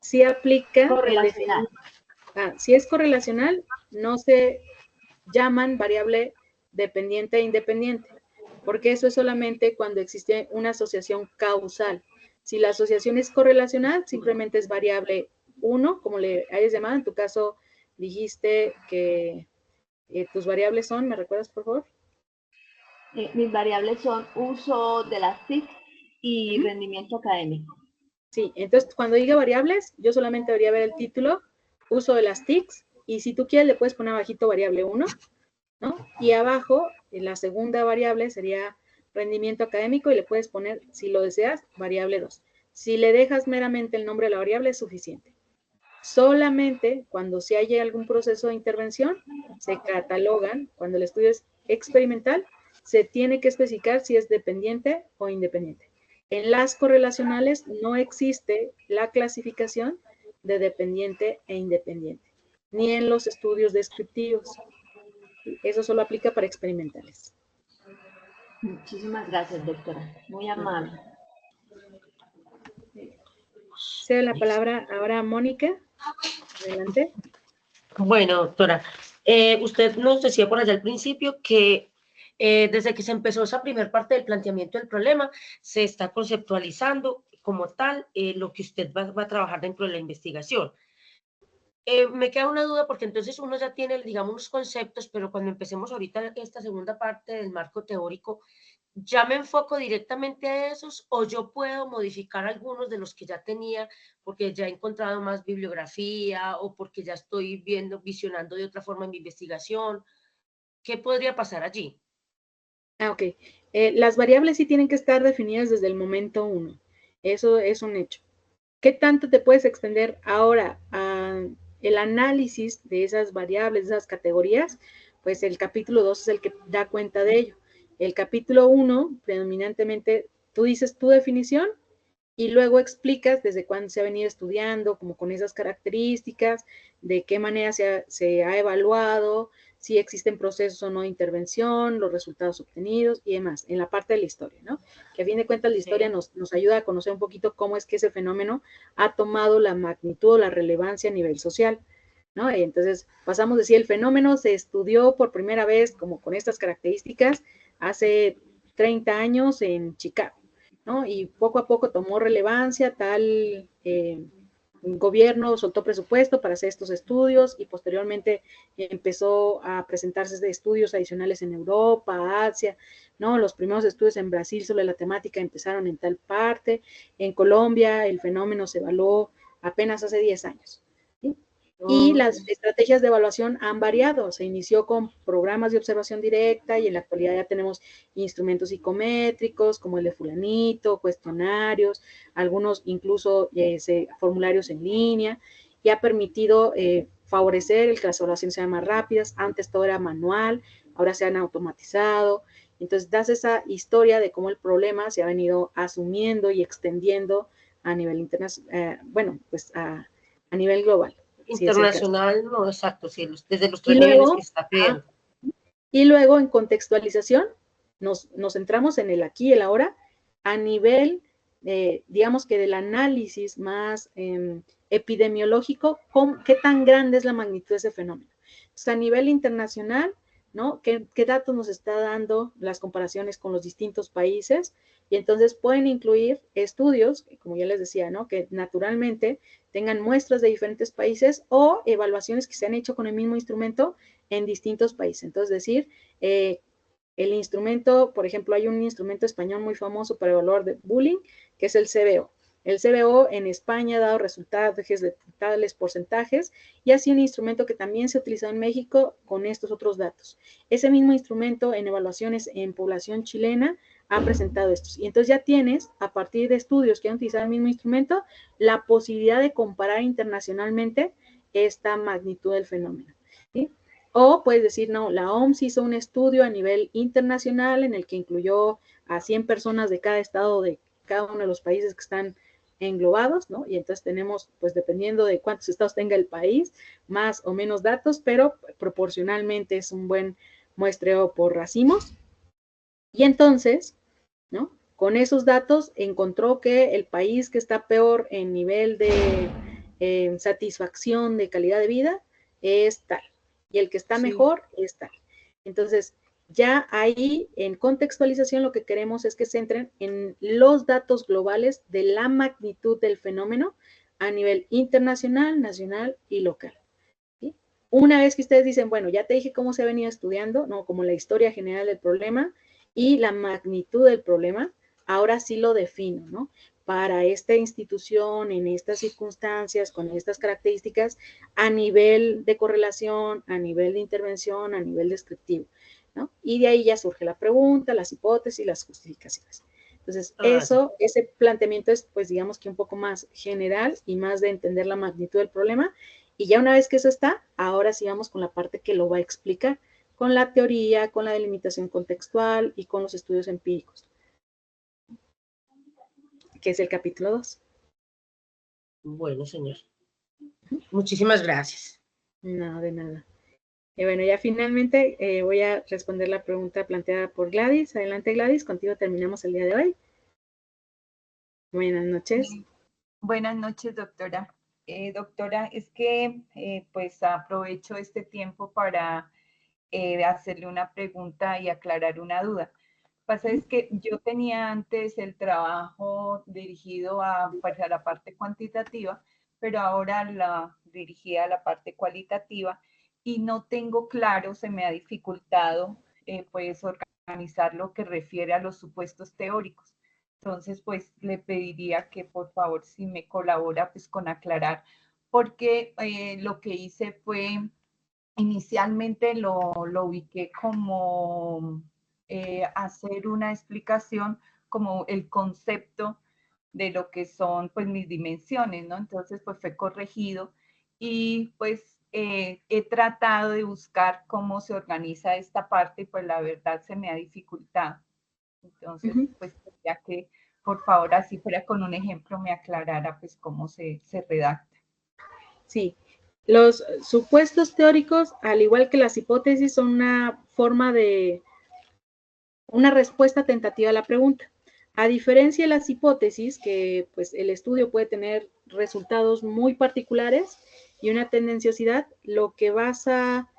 S1: sí aplica el definir. Si es correlacional, no se llaman variable dependiente e independiente, porque eso es solamente cuando existe una asociación causal. Si la asociación es correlacional, simplemente es variable 1, como le hayas llamado. En tu caso dijiste que ¿Tus variables son, me recuerdas por favor?
S9: Mis variables son uso de las TIC y rendimiento académico.
S1: Sí, entonces cuando diga variables, yo solamente debería ver el título, uso de las TICs, y si tú quieres le puedes poner abajito variable 1, ¿no? Y abajo, en la segunda variable sería rendimiento académico y le puedes poner, si lo deseas, variable 2. Si le dejas meramente el nombre de la variable es suficiente. Solamente cuando se haya algún proceso de intervención, se catalogan, cuando el estudio es experimental, se tiene que especificar si es dependiente o independiente. En las correlacionales no existe la clasificación de dependiente e independiente, ni en los estudios descriptivos. Eso solo aplica para experimentales.
S9: Muchísimas gracias, doctora. Muy amable.
S1: Cedo la palabra ahora a Mónica. Adelante.
S4: Bueno, doctora, usted nos decía por allá al principio que desde que se empezó esa primera parte del planteamiento del problema, se está conceptualizando como tal lo que usted va a trabajar dentro de la investigación. Me queda una duda porque entonces uno ya tiene, digamos, unos conceptos, pero cuando empecemos ahorita esta segunda parte del marco teórico, ¿ya me enfoco directamente a esos o yo puedo modificar algunos de los que ya tenía porque ya he encontrado más bibliografía o porque ya estoy visionando de otra forma en mi investigación? ¿Qué podría pasar allí?
S1: Ok. Las variables sí tienen que estar definidas desde el momento 1. Eso es un hecho. ¿Qué tanto te puedes extender ahora el análisis de esas variables, de esas categorías? Pues el capítulo 2 es el que da cuenta de ello. El capítulo 1, predominantemente, tú dices tu definición y luego explicas desde cuándo se ha venido estudiando, como con esas características, de qué manera se ha evaluado, si existen procesos o no de intervención, los resultados obtenidos y demás, en la parte de la historia, ¿no? Que a fin de cuentas la historia nos ayuda a conocer un poquito cómo es que ese fenómeno ha tomado la magnitud o la relevancia a nivel social, ¿no? Y entonces pasamos a decir, el fenómeno se estudió por primera vez como con estas características hace 30 años en Chicago, ¿no? Y poco a poco tomó relevancia, tal gobierno soltó presupuesto para hacer estos estudios y posteriormente empezó a presentarse de estudios adicionales en Europa, Asia, ¿no? Los primeros estudios en Brasil sobre la temática empezaron en tal parte, en Colombia el fenómeno se evaluó apenas hace 10 años. ¿Sí? Y las estrategias de evaluación han variado. Se inició con programas de observación directa y en la actualidad ya tenemos instrumentos psicométricos como el de fulanito, cuestionarios, algunos incluso formularios en línea, y ha permitido favorecer el que las evaluaciones sean más rápidas. Antes todo era manual, ahora se han automatizado. Entonces das esa historia de cómo el problema se ha venido asumiendo y extendiendo a nivel internacional, bueno, pues a nivel global.
S4: Internacional, sí, no, exacto, sí, desde los 3
S1: niveles
S4: que está pidiendo.
S1: Y luego en contextualización nos centramos en el aquí y el ahora a nivel, digamos que del análisis más epidemiológico, qué tan grande es la magnitud de ese fenómeno. Entonces, a nivel internacional, ¿no? ¿Qué datos nos está dando las comparaciones con los distintos países? Y entonces pueden incluir estudios, como ya les decía, ¿no? Que naturalmente tengan muestras de diferentes países o evaluaciones que se han hecho con el mismo instrumento en distintos países. Entonces, decir, el instrumento, por ejemplo, hay un instrumento español muy famoso para evaluar de bullying, que es el CBO. El CBO en España ha dado resultados de tales porcentajes y ha sido un instrumento que también se ha utilizado en México con estos otros datos. Ese mismo instrumento en evaluaciones en población chilena ha presentado estos. Y entonces ya tienes, a partir de estudios que han utilizado el mismo instrumento, la posibilidad de comparar internacionalmente esta magnitud del fenómeno. ¿Sí? O puedes decir, no, la OMS hizo un estudio a nivel internacional en el que incluyó a 100 personas de cada estado de cada uno de los países que están englobados, ¿no? Y entonces tenemos, pues dependiendo de cuántos estados tenga el país, más o menos datos, pero proporcionalmente es un buen muestreo por racimos. Y entonces, ¿no? Con esos datos encontró que el país que está peor en nivel de satisfacción de calidad de vida es tal. Y el que está mejor es tal. Entonces, ya ahí en contextualización lo que queremos es que se centren en los datos globales de la magnitud del fenómeno a nivel internacional, nacional y local. ¿Sí? una vez que ustedes dicen, bueno, ya te dije cómo se ha venido estudiando, ¿no? Como la historia general del problema y la magnitud del problema, ahora sí lo defino, ¿no? Para esta institución, en estas circunstancias, con estas características, a nivel de correlación, a nivel de intervención, a nivel descriptivo, ¿no? Y de ahí ya surge la pregunta, las hipótesis, las justificaciones. Entonces, ese planteamiento es, pues, digamos que un poco más general y más de entender la magnitud del problema. Y ya una vez que eso está, ahora sí vamos con la parte que lo va a explicar, con la teoría, con la delimitación contextual y con los estudios empíricos, que es el capítulo 2.
S4: Bueno, señor. Muchísimas gracias.
S1: No, de nada. Y bueno, ya finalmente voy a responder la pregunta planteada por Gladys. Adelante, Gladys, contigo terminamos el día de hoy. Buenas noches.
S10: Buenas noches, doctora. Doctora, es que pues aprovecho este tiempo para hacerle una pregunta y aclarar una duda. Pasa es que yo tenía antes el trabajo dirigido pues, a la parte cuantitativa, pero ahora la dirigida a la parte cualitativa y no tengo claro, se me ha dificultado pues organizar lo que refiere a los supuestos teóricos. Entonces, pues le pediría que por favor si me colabora pues con aclarar, porque lo que hice fue, inicialmente lo ubiqué como hacer una explicación como el concepto de lo que son pues mis dimensiones, ¿no? Entonces pues fue corregido y pues he tratado de buscar cómo se organiza esta parte y pues la verdad se me ha dificultado. Entonces pues ya que por favor así fuera con un ejemplo me aclarara pues cómo se redacta.
S1: Sí, los supuestos teóricos, al igual que las hipótesis, son una forma de una respuesta tentativa a la pregunta. A diferencia de las hipótesis, que pues el estudio puede tener resultados muy particulares y una tendenciosidad, lo que vas a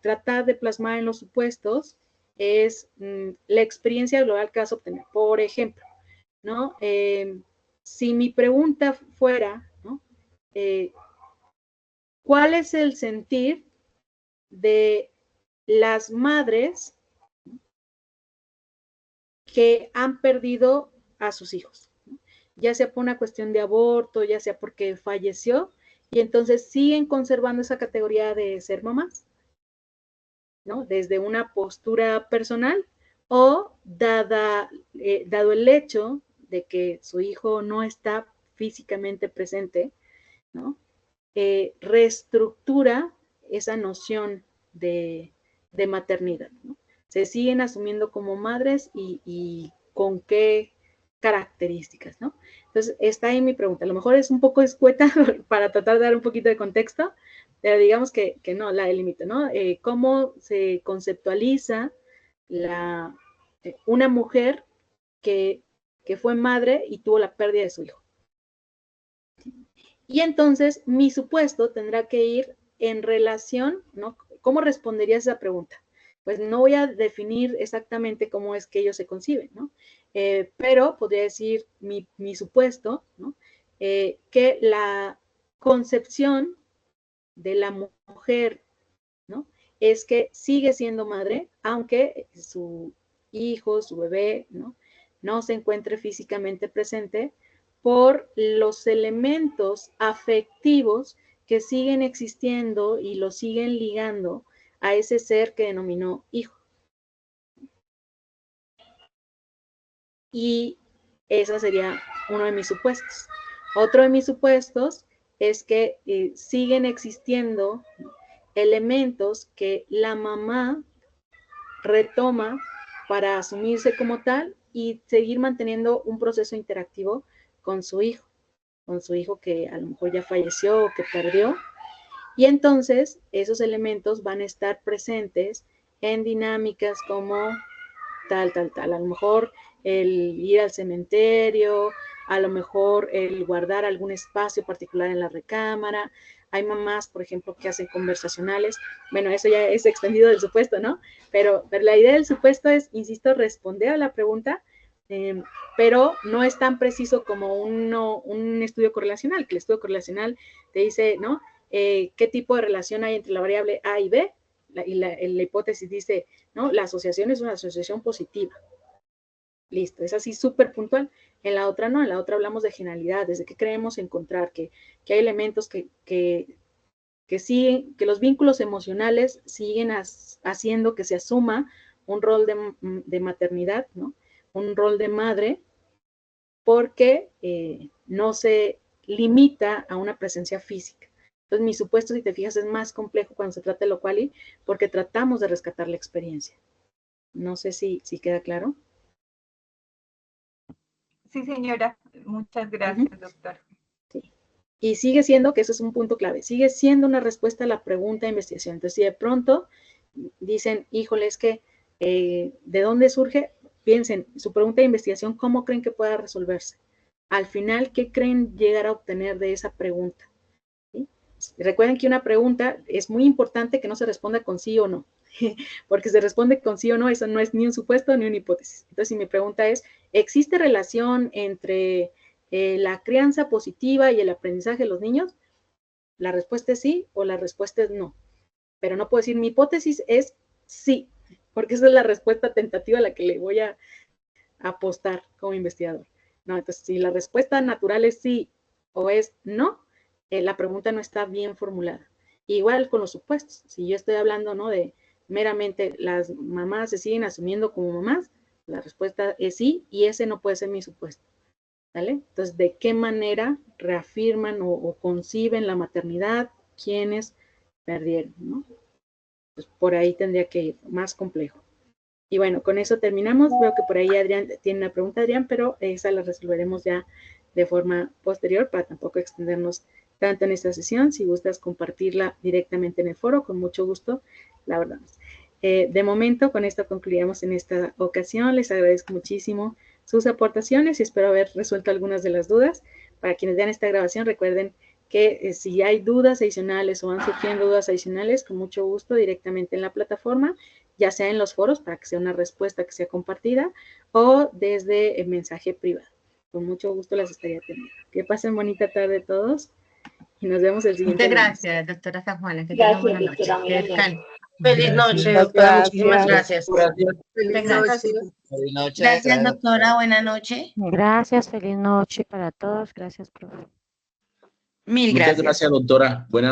S1: tratar de plasmar en los supuestos es la experiencia global que vas a obtener. Por ejemplo, ¿no? Si mi pregunta fuera, ¿no? ¿Cuál es el sentir de las madres que han perdido a sus hijos? Ya sea por una cuestión de aborto, ya sea porque falleció, y entonces siguen conservando esa categoría de ser mamás, ¿no? Desde una postura personal o dado el hecho de que su hijo no está físicamente presente, ¿no? Reestructura esa noción de maternidad, ¿no? Se siguen asumiendo como madres y con qué características, ¿no? Entonces, está ahí mi pregunta. A lo mejor es un poco escueta para tratar de dar un poquito de contexto, pero digamos que no, la delimito, ¿no? ¿Cómo se conceptualiza una mujer que fue madre y tuvo la pérdida de su hijo? Y entonces mi supuesto tendrá que ir en relación, ¿no? ¿Cómo responderías a esa pregunta? Pues no voy a definir exactamente cómo es que ellos se conciben, ¿no? Pero podría decir mi supuesto, ¿no? Que la concepción de la mujer, ¿no? Es que sigue siendo madre, aunque su hijo, su bebé, ¿no? No se encuentre físicamente presente, por los elementos afectivos que siguen existiendo y lo siguen ligando a ese ser que denominó hijo. Y ese sería uno de mis supuestos. Otro de mis supuestos es que siguen existiendo elementos que la mamá retoma para asumirse como tal y seguir manteniendo un proceso interactivo con su hijo que a lo mejor ya falleció o que perdió. Y entonces esos elementos van a estar presentes en dinámicas como tal. A lo mejor el ir al cementerio, a lo mejor el guardar algún espacio particular en la recámara. Hay mamás, por ejemplo, que hacen conversacionales. Bueno, eso ya es extendido del supuesto, ¿no? Pero la idea del supuesto es, insisto, responder a la pregunta, pero no es tan preciso como un estudio correlacional, que el estudio correlacional te dice, ¿no? qué tipo de relación hay entre la variable A y B, la hipótesis dice, ¿no? La asociación es una asociación positiva. Listo, es así súper puntual. En la otra no, en la otra hablamos de generalidades, de qué creemos encontrar, que hay elementos que siguen, que los vínculos emocionales siguen haciendo que se asuma un rol de maternidad, ¿no? Un rol de madre, porque no se limita a una presencia física. Entonces, mi supuesto, si te fijas, es más complejo cuando se trata de lo quali, porque tratamos de rescatar la experiencia. No sé si queda claro.
S10: Sí, señora. Muchas gracias, doctora.
S1: Sí. Y sigue siendo, que ese es un punto clave, sigue siendo una respuesta a la pregunta de investigación. Entonces, si de pronto dicen, híjole, es que, ¿de dónde surge? Piensen, su pregunta de investigación, ¿cómo creen que pueda resolverse? Al final, ¿qué creen llegar a obtener de esa pregunta? ¿Sí? Recuerden que una pregunta es muy importante que no se responda con sí o no, porque si se responde con sí o no, eso no es ni un supuesto ni una hipótesis. Entonces, si mi pregunta es, ¿existe relación entre la crianza positiva y el aprendizaje de los niños? La respuesta es sí o la respuesta es no. Pero no puedo decir, mi hipótesis es sí, porque esa es la respuesta tentativa a la que le voy a apostar como investigador. No, entonces, si la respuesta natural es sí o es no, la pregunta no está bien formulada. Igual con los supuestos. Si yo estoy hablando, ¿no?, de meramente las mamás se siguen asumiendo como mamás, la respuesta es sí, y ese no puede ser mi supuesto. ¿Vale? Entonces, ¿de qué manera reafirman o conciben la maternidad quienes perdieron, ¿no? Pues por ahí tendría que ir, más complejo. Y bueno, con eso terminamos. Veo que por ahí Adrián tiene una pregunta, Adrián, pero esa la resolveremos ya de forma posterior para tampoco extendernos tanto en esta sesión. Si gustas compartirla directamente en el foro, con mucho gusto, la verdad. De momento, con esto concluiremos en esta ocasión. Les agradezco muchísimo sus aportaciones y espero haber resuelto algunas de las dudas. Para quienes vean esta grabación, recuerden que si hay dudas adicionales o van surgiendo dudas adicionales, con mucho gusto directamente en la plataforma, ya sea en los foros para que sea una respuesta que sea compartida o desde el mensaje privado. Con mucho gusto las estaría atendiendo. Que pasen bonita tarde todos y nos vemos el siguiente
S3: Muchas
S1: lunes.
S3: gracias, doctora San Juana. Que
S9: Gracias,
S3: tenga buena
S9: doctora,
S3: noche.
S9: muy amable.
S4: Feliz noche,
S5: Muchas
S4: doctora. Muchísimas
S5: gracias.
S4: gracias.
S11: Feliz
S4: Gracias.
S11: noche.
S12: Buenas noches.
S11: Gracias, doctora. Buenas noches.
S13: Gracias, feliz noche para todos. Gracias, profe.
S11: Mil
S12: Muchas
S11: gracias.
S12: gracias, doctora. Buenas